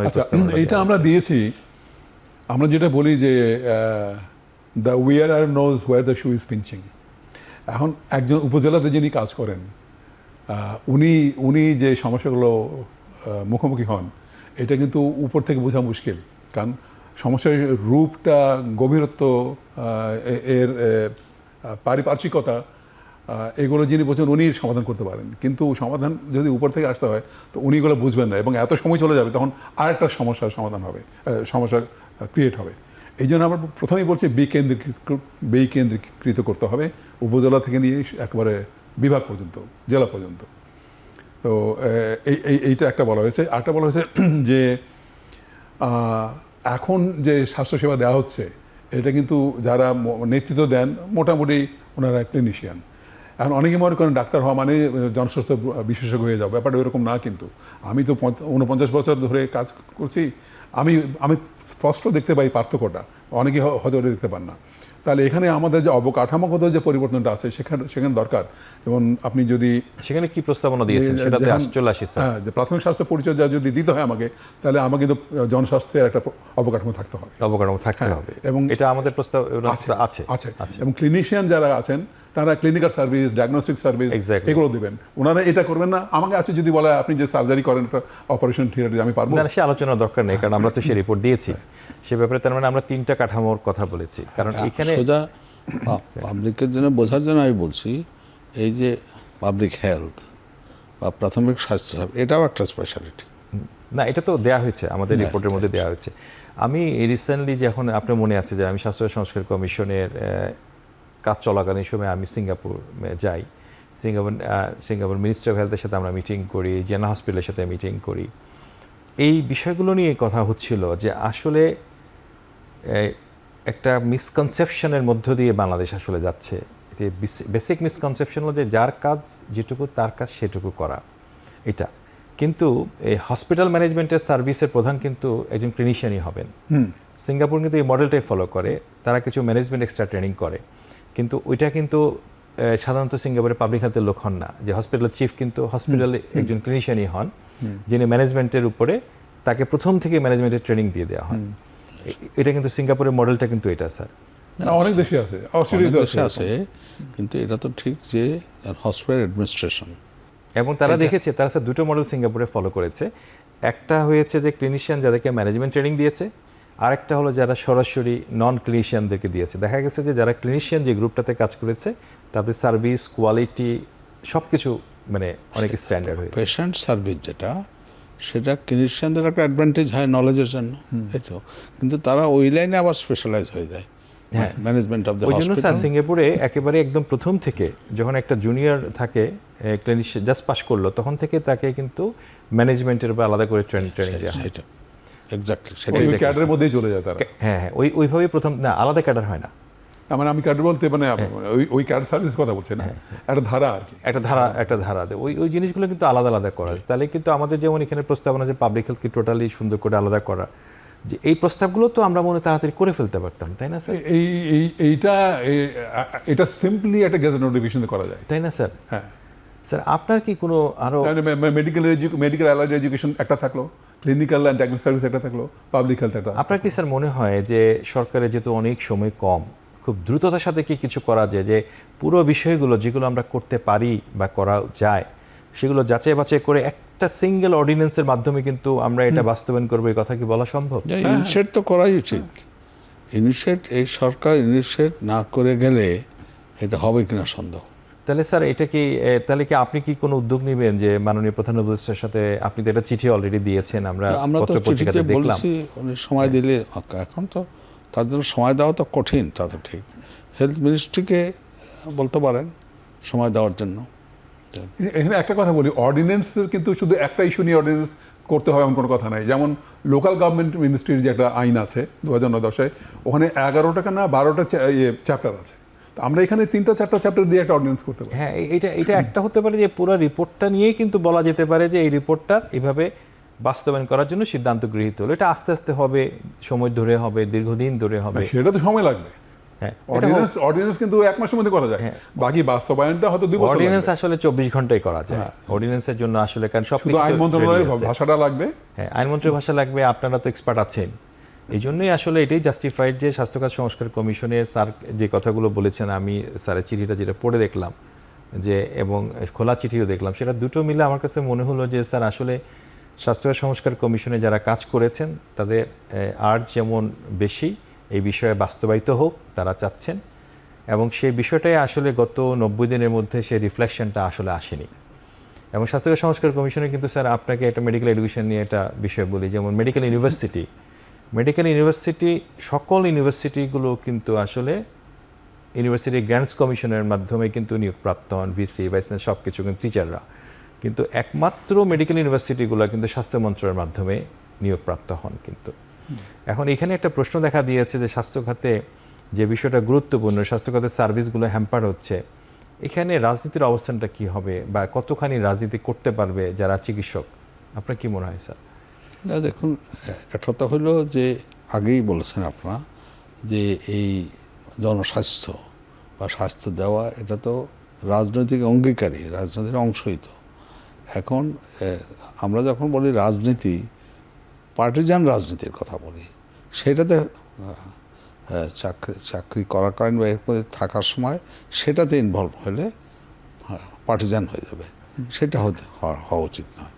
এইটা আমরা দিয়েছি? আমরা যেটা বলি যে the wearer knows where the shoe is pinching. এখন একজন উপজেলাতে যিনি কাজ করেন, উনি যে সমস্যাগুলো মুখোমুখি হন, এটা কিন্তু উপর থেকে বোঝা মুশকিল, কারণ সমস্যার রূপটা, গভীরত্ব, এর পারিপার্শ্বিকতা, এগুলো যিনি বোঝেন উনি সমাধান করতে পারেন, কিন্তু সমাধান যদি উপর থেকে আসতে হয় তো উনি এগুলো বুঝবেন না এবং এত সময় চলে যাবে, তখন আরেকটা সমস্যার সমাধান হবে, সমস্যা ক্রিয়েট হবে। এই জন্য আমরা প্রথমেই বলছি বিকেন্দ্রীকৃত করতে হবে, উপজেলা থেকে নিয়ে একেবারে বিভাগ পর্যন্ত, জেলা পর্যন্ত। তো এইটা একটা বলা হয়েছে। আরেকটা বলা হয়েছে যে এখন যে স্বাস্থ্যসেবা দেওয়া হচ্ছে, এটা কিন্তু যারা নেতৃত্ব দেন মোটামুটি ওনারা ক্লিনিশিয়ান। এখন অনেকে মনে করেন ডাক্তার হওয়া মানে জনস্বাস্থ্য বিশেষজ্ঞ হয়ে যাও, ব্যাপারটা এরকম না। কিন্তু আমি তো 49 বছর ধরে কাজ করছি, আমি স্পষ্ট দেখতে পাই পার্থক্যটা, অনেকে হয়তো দেখতে পান না। তাহলে এখানে আমাদের যে অবকাঠামোগত যে পরিবর্তনটা আছে সেখানে দরকার। যেমন আপনি যদি
সেখানে কি প্রস্তাবনা দিয়েছেন সেটাতে চলে আসি।
হ্যাঁ, যে প্রাথমিক স্বাস্থ্য পরিচর্যা যদি দিতে হয় আমাকে, তাহলে আমাকে কিন্তু জনস্বাস্থ্যের একটা অবকাঠামো থাকতে হবে,
এবং এটা আমাদের প্রস্তাব আছে।
এবং ক্লিনিশিয়ান যারা আছেন তারা ক্লিনিক্যাল সার্ভিস, ডায়াগনস্টিক সার্ভিস এগুলো দেবেন। ওনারা এটা করবেন না। আমাকে আছে যদি বলে আপনি যে সার্জারি করেন, একটা অপারেশন থিয়েটারে, আমি পারবো না,
সে আলোচনার দরকার নেই, কারণ আমরা তো সে রিপোর্ট দিয়েছি সে ব্যাপারে। তার মানে আমরা 3টা কাঠামোর কথা বলেছি, কারণ এখানে
সোজা পাবলিকের জন্য বোঝার জন্য আমি বলছি, এই যে পাবলিক হেলথ বা প্রাথমিক স্বাস্থ্য, এটাও একটা স্পেশালিটি
না। এটা তো দেয়া হয়েছে আমাদের রিপোর্টের মধ্যে দেওয়া হয়েছে। আমি রিসেন্টলি যখন আপনার মনে আছে যে আমি স্বাস্থ্য সংস্কার কমিশনের কাজ চলাকালীন সময় আমি সিঙ্গাপুর যাই, সিঙ্গাপুর মিনিস্ট্রি অফ হেলথের সাথে আমরা মিটিং করি, জেনা হসপিটালের সাথে মিটিং করি। এই বিষয়গুলো নিয়ে কথা হচ্ছিল যে আসলে একটা মিসকনসেপশনের মধ্য দিয়ে বাংলাদেশ আসলে যাচ্ছে। যে বেসিক মিসকনসেপশন হলো যে যার কাজ যেটুকু, তার কাজ সেটুকু করা, এটা কিন্তু এই হসপিটাল ম্যানেজমেন্টের সার্ভিসের প্রধান কিন্তু একজন ক্লিনিশিয়ানই হবেন। সিঙ্গাপুর কিন্তু এই মডেলটাই ফলো করে, তারা কিছু ম্যানেজমেন্ট এক্সট্রা ট্রেনিং করে, কিন্তু ওইটা কিন্তু সাধারণত সিঙ্গাপুরে পাবলিক হেলথের লোক হন না। যে হসপিটালের চিফ কিন্তু হসপিটালে একজন ক্লিনিশিয়ানই হন, যিনি ম্যানেজমেন্টের উপরে, তাকে প্রথম থেকে ম্যানেজমেন্টের ট্রেনিং দিয়ে দেওয়া হয়। এটা কিন্তু সিঙ্গাপুরের মডেলটা কিন্তু এটা স্যার
অনেক দেশে আছে, অস্ট্রেলিয়াতে আছে,
কিন্তু এটা তো ঠিক যে হসপিটাল অ্যাডমিনিস্ট্রেশন,
এবং তারা দেখেছে তারা স্যার 2টো মডেল সিঙ্গাপুরে ফলো করেছে। একটা হয়েছে যে ক্লিনিশিয়ান যাদেরকে ম্যানেজমেন্ট ট্রেনিং দিয়েছে, আরেকটা হলো যারা সরাসরি নন ক্লিনিশিয়ানদেরকে দিয়েছে। দেখা গেছে যে যারা ক্লিনিশিয়ান যে গ্রুপটাতে কাজ করেছে তাদের সার্ভিস কোয়ালিটি সব কিছু মানে অনেক স্ট্যান্ডার্ড হয়েছে।
পেশেন্ট সার্ভিস যেটা, সেটা ক্লিনিশিয়ানদের একটা অ্যাডভান্টেজ হয় নলেজের জন্য, তাই তো, কিন্তু তারা ওই লাইনে আবার স্পেশালাইজ হয়ে যায়।
হ্যাঁ।
ম্যানেজমেন্ট অফ দ্য
ওই জন্য স্যার
হসপিটাল।
সিঙ্গাপুরে একেবারে একদম প্রথম থেকে যখন একটা জুনিয়র থাকে ক্লিনিশিয়ান জাস্ট পাস করলো তখন থেকে তাকে কিন্তু ম্যানেজমেন্টের উপর আলাদা করে ট্রেনিং দেওয়া হয়।
সেটা এক্স্যাক্টলি
ওই
সেটাই।
ক্যাডারের মধ্যেই চলে যায় তারা।
হ্যাঁ হ্যাঁ ওইভাবেই প্রথম, না আলাদা ক্যাডার হয় না,
মানে আমি ক্যাডার বলতে মানে ওই ক্যাডার সার্ভিস কথা বলছি না, একটা ধারা আর কি।
একটা ধারা দেয়। ওই জিনিসগুলো কিন্তু আলাদা আলাদা করা যায়। তাহলে কিন্তু আমাদের যেমন এখানে প্রস্তাবনা যে পাবলিক হেলথকে টোটালি সুন্দর করে আলাদা করা, যে এই প্রস্তাবগুলো তো আমরা মনে তাড়াতাড়ি করে ফেলতে পারতাম, তাই না স্যার?
এটা সিম্পলি একটা গেজেট নোটিফিকেশন করা যায়,
তাই না স্যার?
হ্যাঁ।
স্যার আপনার কি কোনো আরো
মেডিকেল অ্যালাইড এডুকেশন একটা থাকলো, ক্লিনিক্যাল অ্যান্ড টেকনিক্যাল সার্ভিস একটা থাকলো, পাবলিক হেলথ একটা।
আপনার কি স্যার মনে হয় যে সরকারের যেহেতু অনেক সময় কম, খুব দ্রুততার সাথে কি কিছু করা যায় যে পুরো বিষয়গুলো যেগুলো আমরা করতে পারি বা করা যায় সেগুলো যাচাই বাছাই করে একটা সিঙ্গেল অর্ডিন্যান্সের মাধ্যমে কিন্তু আমরা এটা বাস্তবায়ন করবো, এই কথা কি বলা সম্ভব?
ইনিশিয়েট তো করাই উচিত। ইনিশিয়েট, এই সরকার ইনিশিয়েট না করে গেলে এটা হবে কিনা সন্দেহ।
তাহলে স্যার এটা কি তাহলে কি আপনি কি কোনো উদ্যোগ নেবেন যে মাননীয় প্রধান উপদেষ্টার সাথে, আপনি তো এটা চিঠি অলরেডি দিয়েছেন, আমরা
তো চিঠিতে
পত্রপত্রিকাতে দেখলাম।
বলেছি উনি সময় দিলে, এখন তো তার জন্য সময় দেওয়া তো কঠিন, তা তো ঠিক। হেলথ মিনিস্ট্রিকে বলতে পারেন সময় দেওয়ার জন্য।
এখানে একটা কথা বলি, অর্ডিন্যান্সের কিন্তু শুধু একটা ইস্যু নিয়ে অর্ডিন্যান্স করতে হবে এমন কোনো কথা নাই। যেমন লোকাল গভর্নমেন্ট মিনিস্ট্রির যে একটা আইন আছে 2009-10, ওখানে 11টা না 12টা চ্যাপ্টার আছে। তো আমরা এখানে 3-4টা চ্যাপ্টার দিয়ে একটা অর্ডিন্যান্স করতে পারি।
হ্যাঁ, এটা একটা হতে পারে যে পুরো রিপোর্টটা নিয়েই কিন্তু বলা যেতে পারে যে এই রিপোর্টটা এইভাবে বাস্তবায়ন করার জন্য সিদ্ধান্ত গৃহীত হলো। এটা আস্তে আস্তে হবে, সময় ধরে হবে, দীর্ঘদিন ধরে হবে।
সেটা তো সময় লাগবে।
হ্যাঁ,
অর্ডিন্যান্স কিন্তু 1 মাসের মধ্যে করা যায়, বাকি বাস্তবায়নটা হয়তো 2 বছর
অর্ডিন্যান্স
লাগবে।
আসলে 24 ঘন্টায় করা যায়। অর্ডিন্যান্সের জন্য আসলে কারণ সব
শুধু আইন মন্ত্রণালয়ের ভাষাটা লাগবে।
হ্যাঁ, আইন মন্ত্রণালয়ের ভাষা লাগবে, আপনারা তো এক্সপার্ট আছেন। এই জন্যই আসলে এটাই জাস্টিফাইড যে স্বাস্থ্য খাত সংস্কার কমিশনের স্যার যে কথাগুলো বলেছেন, আমি স্যারের চিঠিটা যেটা পড়ে দেখলাম যে, এবং খোলা চিঠিও দেখলাম, সেটা দুটো মিলে আমার কাছে মনে হলো যে স্যার আসলে স্বাস্থ্য খাত সংস্কার কমিশনে যারা কাজ করেছেন তাদের আর যেমন বেশি এই বিষয়ে বাস্তবায়িত হোক তারা চাচ্ছেন, এবং সেই বিষয়টাই আসলে গত 90 দিনের মধ্যে সেই রিফ্লেকশনটা আসলে আসেনি। এবং স্বাস্থ্য খাত সংস্কার কমিশনে কিন্তু স্যার আপনাকে একটা মেডিকেল এডুকেশন নিয়ে একটা বিষয় বলি, যেমন মেডিকেল ইউনিভার্সিটি সকল ইউনিভার্সিটিগুলো কিন্তু আসলে ইউনিভার্সিটি গ্র্যান্টস কমিশনের মাধ্যমে কিন্তু নিয়োগপ্রাপ্ত হন, ভিসি ভাইস সব কিছু কিন্তু টিচাররা, কিন্তু একমাত্র মেডিকেল ইউনিভার্সিটিগুলো কিন্তু স্বাস্থ্য মন্ত্রণালয়ের মাধ্যমে নিয়োগপ্রাপ্ত হন। কিন্তু এখন এখানে একটা প্রশ্ন দেখা দিয়েছে যে স্বাস্থ্য খাতে যে বিষয়টা গুরুত্বপূর্ণ, স্বাস্থ্য খাতের সার্ভিসগুলো হ্যাম্পার হচ্ছে, এখানে রাজনীতির অবস্থানটা কি হবে বা কতখানি রাজনীতি করতে পারবে যারা চিকিৎসক? আপনার কি মনে হয় স্যার?
দেখুন, একটা তো হলো যে আগেই বলেছেন আপনারা যে এই জনস্বাস্থ্য বা স্বাস্থ্য দেওয়া এটা তো রাজনৈতিক অঙ্গীকারী, রাজনীতির অংশই তো। এখন আমরা যখন বলি রাজনীতি, পার্টিজান রাজনীতির কথা বলি, সেটাতে চাকরি করাকালীন বা এরপরে থাকার সময় সেটাতে ইনভলভ হলে পার্টিজান হয়ে যাবে, সেটা হওয়া উচিত নয়।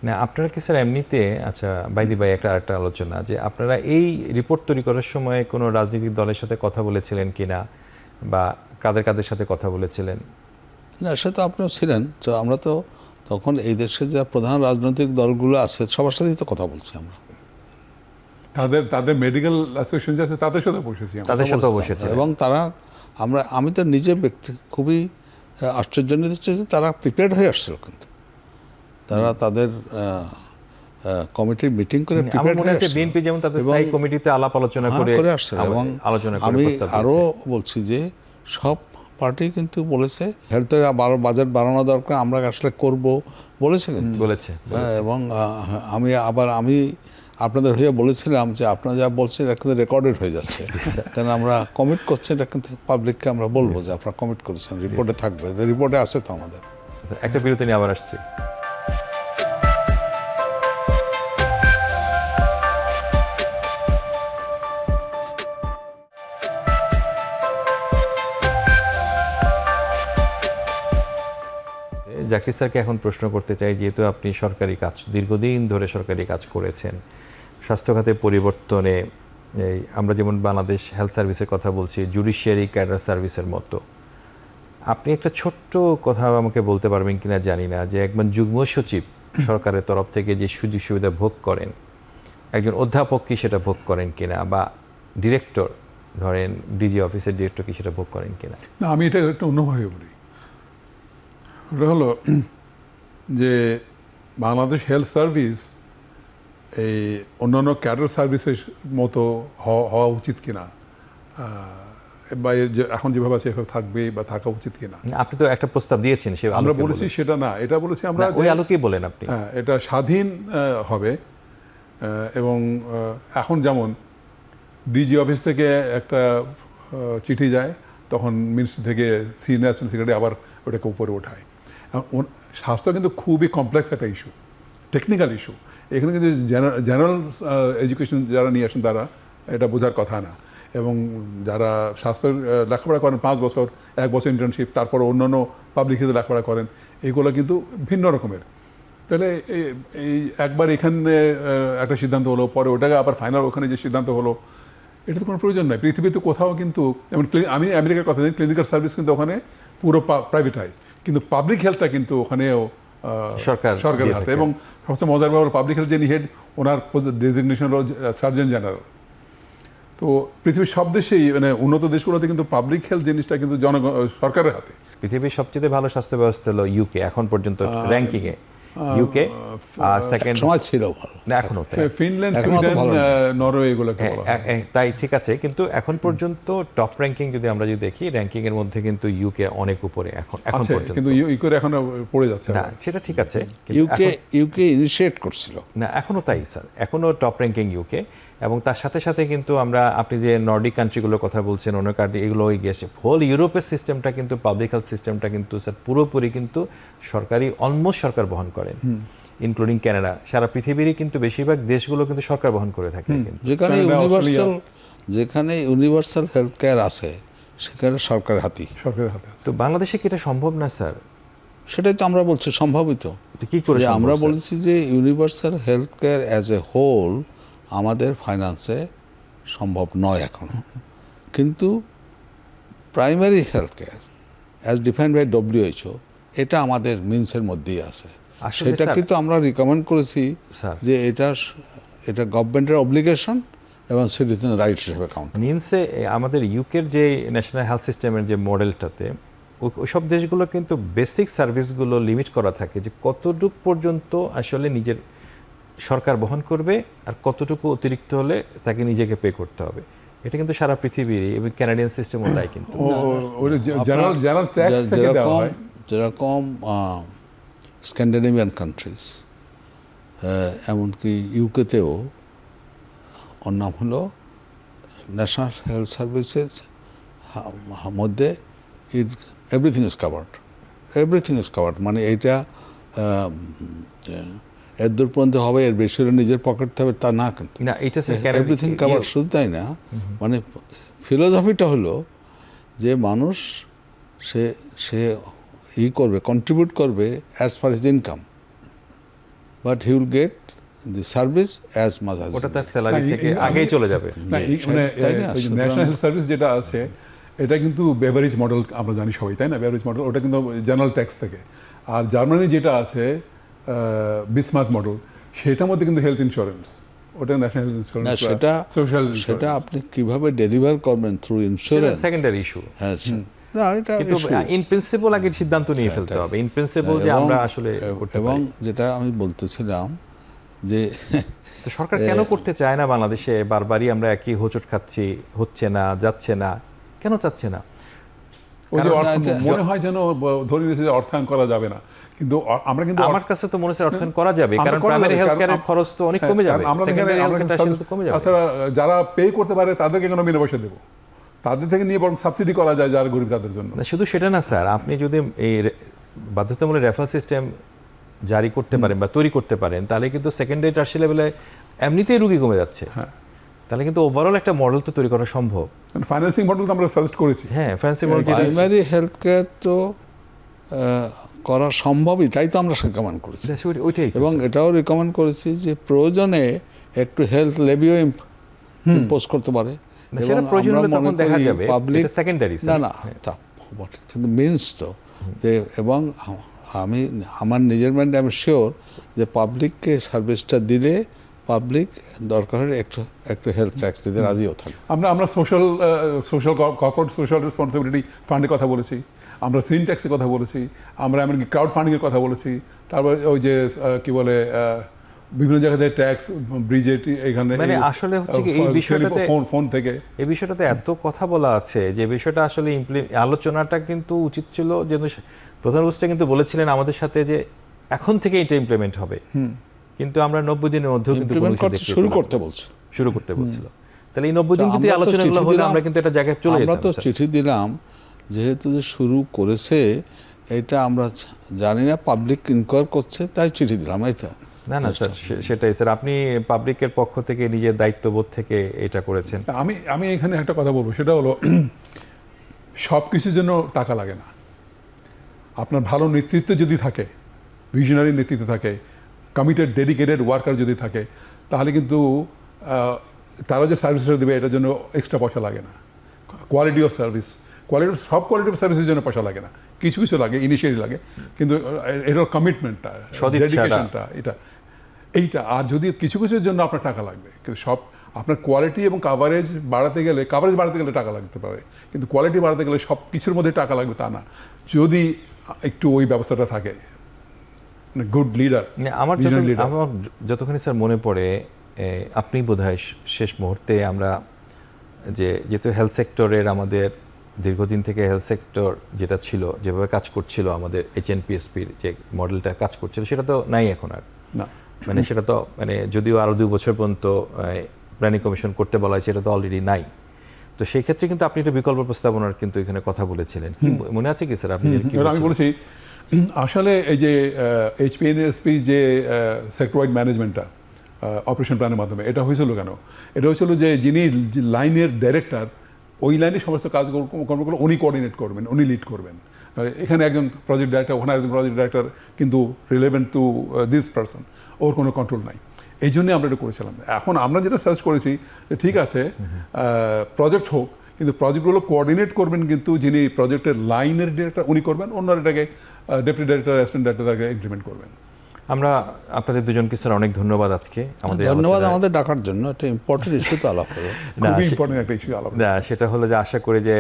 না, আপনারা কি স্যার এমনিতে, আচ্ছা বাইদি ভাই একটা আলোচনা যে আপনারা এই রিপোর্ট তৈরি করার সময় কোনো রাজনৈতিক দলের সাথে কথা বলেছিলেন কিনা বা কাদের সাথে কথা বলেছিলেন?
না, সে তো আপনিও ছিলেন, তো আমরা তো তখন এই দেশে যা প্রধান রাজনৈতিক দলগুলো আছে সবার সাথেই তো কথা বলছি আমরা।
তাদের মেডিকেল অ্যাসোসিয়েশন আছে, তাদের সাথে বসেছি,
তাদের সাথেও বসেছে,
এবং তারা আমি তো নিজে ব্যক্তি খুবই আশ্চর্যান্বিত হচ্ছে যে তারা প্রিপেয়ার্ড হয়ে আসছিল, কিন্তু তারা তাদের কমিটির মিটিং করে প্রিপেয়ার্ড হয়ে আসছে।
বিএনপি যেমন তাদের স্থায়ী কমিটিতে আলাপ আলোচনা করে
আসছে, এবং
আলোচনা করে
আমি
প্রস্তাব দিয়েছে।
আরও বলছি যে সব পার্টি কিন্তু বলেছে হেলথের বাজেট বাড়ানো দরকার, আমরা আসলে করব বলেছে, কিন্তু
বলেছে।
এবং আমি আপনাদের হয়ে বলেছিলাম যে আপনারা যা বলছেন এটা কিন্তু রেকর্ডেড হয়ে যাচ্ছে, কারণ আমরা কমিট করছি, এটা কিন্তু পাবলিককে আমরা বলবো যে আপনারা কমিট করেছেন, রিপোর্টে থাকবে, রিপোর্টে আছে তো আমাদের।
একটা বিরতি নিয়ে আবার আসছি। জাকির স্যারকে এখন প্রশ্ন করতে চাই, যেহেতু আপনি সরকারি কাজ দীর্ঘদিন ধরে সরকারি কাজ করেছেন, স্বাস্থ্য খাতের পরিবর্তনে এই আমরা যেমন বাংলাদেশ হেলথ সার্ভিসের কথা বলছি, জুডিশিয়ারি ক্যাডার সার্ভিসের মতো, আপনি একটা ছোট্ট কথা আমাকে বলতে পারবেন কিনা জানি না, যে একজন যুগ্ম সচিব সরকারের তরফ থেকে যে সুযোগ সুবিধা ভোগ করেন, একজন অধ্যাপক কি সেটা ভোগ করেন কিনা, বা ডিরেক্টর ধরেন ডিজি অফিসের ডিরেক্টর কি সেটা ভোগ করেন কিনা?
না, আমি এটা একটা অন্যভাবে বলি। ওটা হলো যে বাংলাদেশ হেলথ সার্ভিস এই অন্যান্য ক্যাডার সার্ভিসের মতো হওয়া উচিত কিনা, বা এখন যেভাবে আছে এভাবে থাকবে বা থাকা উচিত কিনা।
আপনি তো একটা প্রস্তাব দিয়েছেন, সে
আমরা বলেছি সেটা না, এটা বলেছি আমরা
ওই আলোকেই বলেন আপনি।
হ্যাঁ, এটা স্বাধীন হবে, এবং এখন যেমন ডিজি অফিস থেকে একটা চিঠি যায়, তখন মিনিস্ট্রি থেকে সিনিয়র সেক্রেটারি আবার ওটাকে উপরে ওঠায়। স্বাস্থ্য কিন্তু খুবই কমপ্লেক্স একটা ইস্যু, টেকনিক্যাল ইস্যু। এখানে কিন্তু জেনারেল এডুকেশন যারা নিয়ে আসেন তারা এটা বোঝার কথা না, এবং যারা স্বাস্থ্যের লেখাপড়া করেন 5 বছর, 1 বছর ইন্টার্নশিপ, তারপর অন্যান্য পাবলিক হেলথে লেখাপড়া করেন, এগুলো কিন্তু ভিন্ন রকমের। তাহলে এই একবার এখানে একটা সিদ্ধান্ত হলো, পরে ওটাকে আবার ফাইনাল ওখানে যে সিদ্ধান্ত হলো, এটা তো কোনো প্রয়োজন নাই। পৃথিবীতে কোথাও কিন্তু, যেমন আমি আমেরিকার কথা জানি, ক্লিনিক্যাল সার্ভিস কিন্তু ওখানে পুরো প্রাইভেটাইজ, কিন্তু পাবলিক হেলথটা কিন্তু ওখানেও সরকারের হাতে। এবং সবচেয়ে মজার ব্যাপার, পাবলিক হেলথ যিনি হেড, ওনার ডেজিগনেশন হলো সার্জন জেনারেল। তো পৃথিবীর সব দেশেই, মানে উন্নত দেশগুলোতে কিন্তু পাবলিক হেলথ জিনিসটা কিন্তু সরকারের হাতে।
পৃথিবীর সবচেয়ে ভালো স্বাস্থ্য ব্যবস্থা হলো ইউকে এখন পর্যন্ত র্যাঙ্কিং এ। ইউকে সেকেন্ড
সময় ছিল ভালো,
না এখনো তাই।
ফিনল্যান্ড, সুইডেন, নরওয়ে এগুলোকে বলা হয়।
তাই ঠিক আছে, কিন্তু এখন পর্যন্ত টপ র্যাঙ্কিং যদি আমরা যদি দেখি, র্যাঙ্কিং এর মধ্যে কিন্তু ইউকে অনেক উপরে এখন
আছে,
পর্যন্ত।
কিন্তু ইউকে এখনো পড়ে যাচ্ছে।
না সেটা ঠিক আছে, কিন্তু
ইউকে ইনিশিয়েট করছিল
না এখনো তাই স্যার, এখনো টপ র্যাঙ্কিং ইউকে। এবং তার সাথে সাথে কিন্তু আপনি যে নর্ডিক কান্ট্রিগুলোর কথা বলছেন, অন্য কান্ট্রি, এগুলো গিয়েছে, হোল ইউরোপের সিস্টেমটা কিন্তু, পাবলিক হেলথ সিস্টেমটা কিন্তু স্যার পুরোপুরি কিন্তু সরকারি, অলমোস্ট সরকার বহন করেন, ইনক্লুডিং কানাডা। সারা পৃথিবীরই কিন্তু বেশিরভাগ দেশগুলো কিন্তু সরকার বহন করে থাকে।
যেখানে ইউনিভার্সাল হেলথ কেয়ার আছে সেখানে সরকারের হাতে।
তো বাংলাদেশে কি এটা সম্ভব না স্যার?
সেটাই তো আমরা বলছি সম্ভাবিত।
কি করে
আমরা বলছি যে universal health care as a whole আমাদের ফাইন্যান্সে সম্ভব নয় এখনো, কিন্তু primary health care as defined by WHO এটা আমাদের মিনসের মধ্যেই আছে। সেটা কিন্তু আমরা রিকমেন্ড করেছি যে এটা গভর্নমেন্টের অব্লিগেশন এবং সিটিজেন রাইটস হিসেবে কাউন্ট।
মিনসে আমাদের ইউকের যে ন্যাশনাল হেলথ সিস্টেমের যে মডেলটাতে, ওইসব দেশগুলো কিন্তু বেসিক সার্ভিসগুলো লিমিট করা থাকে, যে কতটুকু পর্যন্ত আসলে নিজের সরকার বহন করবে আর কতটুকু অতিরিক্ত হলে তাকে নিজেকে পে করতে হবে। এটা কিন্তু সারা পৃথিবীর, এবং কানাডিয়ান সিস্টেমও তাই। কিন্তু
যেরকম স্ক্যান্ডিনেভিয়ান কান্ট্রিজ, এমনকি ইউকেতেও ওর নাম হলো ন্যাশনাল হেলথ সার্ভিসেস মধ্যে এভরিথিং ইজ কাভার্ড। মানে এইটা এর দূর পর্যন্ত হবে, এর বেশি হলে নিজের পকেট হবে তা না, কিন্তু এভরিথিং কাভার্ড। শুধু তাই না, মানে ফিলোসফিটা হলো যে মানুষ সে করবে, কন্ট্রিবিউট করবে as per his income, but he will get the service as much as
ওটা তার স্যালারি থেকে আগেই চলে যাবে।
ন্যাশনাল হেলথ সার্ভিস যেটা আছে এটা কিন্তু বেভারেজ মডেল, আমরা জানি সবাই, তাই না? বেভারেজ মডেল, ওটা কিন্তু জেনারেল ট্যাক্স থেকে। আর জার্মানি যেটা আছে বিসমার্ক মডেল, সেটার মধ্যে কিন্তু হেলথ ইন্স্যুরেন্স, ওটা ন্যাশনাল হেলথ ইন্স্যুরেন্স,
সেটা আপনি কিভাবে ডেলিভার করবেন থ্রু ইন্স্যুরেন্স,
সেকেন্ডারি ইস্যু।
হ্যাঁ,
কিন্তু ইন প্রিন্সিপল আগে সিদ্ধান্ত নিয়ে ফেলতে হবে, ইন প্রিন্সিপল যে আমরা আসলে।
এবং যেটা আমি বলতেছিলাম যে
তো সরকার কেন করতে চায় না বাংলাদেশে? বারবারই আমরা একই হোঁচট খাচ্ছি, হচ্ছে না, যাচ্ছে না, কেন চাচ্ছে না?
মনে হয় যেন ধরে নিয়েছে যে অর্থায়ন করা যাবে না, কিন্তু আমরা কিন্তু,
আমার কাছে তো মনে হচ্ছে অর্থায়ন করা যাবে, কারণ প্রাইমারি হেলথ কেয়ারের খরচ তো অনেক কমে যাবে, সেকেন্ডারি হেলথ কেয়ার তো কমে যাবে।
তাছাড়া যারা পে করতে পারে তাদেরকে কেন বিনা পয়সা দেবো? তাদের থেকে নিয়ে বরং সাবসিডি করা যায় যারা গরিব তাদের জন্য।
শুধু সেটা না স্যার, আপনি যদি এই বাধ্যতামূলক রেফারেল সিস্টেম জারি করতে পারেন বা তৈরি করতে পারেন, তাহলে কিন্তু সেকেন্ডারি টার্সিয়ারি লেভেলে এমনিতেই রুগী কমে যাচ্ছে। তাহলে কিন্তু ওভারঅল একটা মডেল তো তৈরি করা সম্ভব।
ফাইন্যান্সিং মডেল তো আমরা সাজেস্ট করেছি।
হ্যাঁ, financing model,
primary health care তো করা সম্ভবই, তাই তো আমরা রিকমেন্ড করেছি।
ওইটাই,
এবং এটাও রিকমেন্ড করেছি যে প্রয়োজনে একটু হেলথ লেভিও ইম্পোজ করতে পারে।
সেটা প্রয়োজন হলে তখন দেখা যাবে, এটা সেকেন্ডারি।
না তা কিন্তু মিনস তো যে, এবং আমার নিজের মাইন্ডে আমি শিওর যে পাবলিককে সার্ভিসটা দিলে পাবলিক দরকার হলে একটু হেলথ ট্যাক্স দিতে রাজিও থাকে।
আমরা সোশ্যাল কর্পোরেট সোশ্যাল রেসপন্সিবিলিটি ফান্ডের কথা বলেছি, আমরা সিন ট্যাক্সের কথা বলেছি, আমরা এমনকি ক্রাউড ফান্ডিংয়ের কথা বলেছি, তারপর ওই যে কি বলে বিভিন্ন জায়গাতে ট্যাক্স ব্রিজে এখানে
মানে আসলে হচ্ছে কি এই বিষয়টাতে
ফোন থেকে
এই বিষয়টাতে এত কথা বলা আছে যে বিষয়টা আসলে আলোচনাটা কিন্তু উচিত ছিল যে প্রধান উপদেষ্টা কিন্তু বলেছিলেন আমাদের সাথে যে এখন থেকে এটা ইমপ্লিমেন্ট হবে, কিন্তু আমরা 90 দিনের মধ্যেও কিন্তু
শুরু করতে
বলছিল। তাহলে এই 90 দিন যদি আলোচনাগুলো হলো আমরা কিন্তু একটা জায়গায় চলে যেতাম।
আমরা তো চিঠি দিলাম যেহেতু যে শুরু করেছে এটা আমরা জানি না, পাবলিক ইনকোয়ার করছে তাই চিঠি দিলাম, এই তো।
না স্যার, সেটাই স্যার, আপনি পাবলিকের পক্ষ থেকে নিজের দায়িত্ববোধ থেকে এটা করেছেন।
আমি এখানে একটা কথা বলবো, সেটা হলো সব কিছুর জন্য টাকা লাগে না। আপনার ভালো নেতৃত্ব যদি থাকে, ভিশনারি নেতৃত্ব থাকে, কমিটেড ডেডিকেটেড ওয়ার্কার যদি থাকে, তাহলে কিন্তু তারা যে সার্ভিসটা দেবে এটার জন্য এক্সট্রা পয়সা লাগে না। কোয়ালিটি অফ সার্ভিস, সব কোয়ালিটি অফ সার্ভিসের জন্য পয়সা লাগে না, কিছু কিছু লাগে, ইনিশিয়ালি লাগে, কিন্তু এটার কমিটমেন্টটা, ডেডিকেশনটা, এইটা। আর যদি কিছু কিছুর জন্য আপনার টাকা লাগবে, কিন্তু সব আপনার কোয়ালিটি এবং কাভারেজ বাড়াতে গেলে টাকা লাগতে পারে, কিন্তু কোয়ালিটি বাড়াতে গেলে সব কিছুর মধ্যে টাকা লাগবে তা না, যদি একটু ওই ব্যবস্থাটা থাকে। গুড লিডার,
আমার যতখানি স্যার মনে পড়ে, আপনি বোধহয় শেষ মুহূর্তে আমরা যেহেতু হেলথ সেক্টরের আমাদের দীর্ঘদিন থেকে হেলথ সেক্টর যেটা ছিল, যেভাবে কাজ করছিল আমাদের HNPSPর যে মডেলটা কাজ করছিল, সেটা তো নাই এখন আর
না।
মানে সেটা তো যদিও আরো 2 বছর পর্যন্ত প্ল্যানিং কমিশন করতে বলা হয়েছে, সেটা তো অলরেডি নাই। তো সেই ক্ষেত্রে কিন্তু আপনি একটা বিকল্প প্রস্তাবনার কিন্তু এখানে কথা বলেছিলেন, মনে আছে কি স্যার? আপনি
আমি বলেছি আসলে এই যে HPNSP যে সেক্টর ওয়াইড ম্যানেজমেন্টটা অপারেশন প্ল্যানের মাধ্যমে, এটা হয়েছিল কেন? এটা হয়েছিল যে যিনি লাইনের ডাইরেক্টর, ওই লাইনে সমস্ত কর্মগুলো উনি কোঅর্ডিনেট করবেন, উনি লিড করবেন। এখানে একজন প্রজেক্ট ডাইরেক্টর, ওখানে একজন প্রজেক্ট ডাইরেক্টর, কিন্তু রিলেভেন্ট টু দিস পারসন, ওর কোনো কন্ট্রোল নাই। এই জন্যই আমরা এটা করেছিলাম। এখন আমরা যেটা সার্চ করেছি যে ঠিক আছে প্রজেক্ট হোক, কিন্তু প্রজেক্টগুলো কোঅর্ডিনেট করবেন কিন্তু যিনি প্রজেক্টের লাইনের ডিরেক্টর উনি করবেন, অন্যরা এটাকে ডেপুটি ডাইরেক্টর, অ্যাসিস্ট্যান্ট ডাইরেক্টর তাকে ইমপ্লিমেন্ট করবেন।
আমরা আপনাদের দুজনকে স্যার অনেক ধন্যবাদ আজকে
ধন্যবাদ আমাদের ডাকার জন্য। একটা ইম্পর্টেন্ট ইস্যু তো আলাপ করবো,
খুবই ইম্পর্টেন্ট একটা ইস্যু আলাপ।
সেটা হলো যে আশা করি যে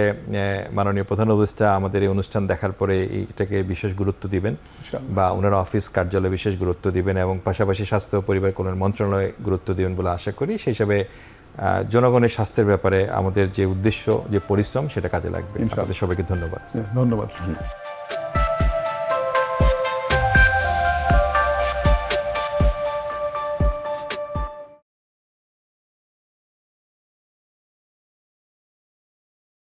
মাননীয় প্রধান উপদেষ্টা আমাদের এই অনুষ্ঠান দেখার পরে এটাকে বিশেষ গুরুত্ব দিবেন, বা ওনারা অফিস কার্যালয়ে বিশেষ গুরুত্ব দিবেন, এবং পাশাপাশি স্বাস্থ্য ও পরিবার কল্যাণ মন্ত্রণালয়ে গুরুত্ব দিবেন বলে আশা করি। সেই হিসাবে জনগণের স্বাস্থ্যের ব্যাপারে আমাদের যে উদ্দেশ্য, যে পরিশ্রম, সেটা কাজে লাগবে। আপনাদের সবাইকে ধন্যবাদ।
ধন্যবাদ।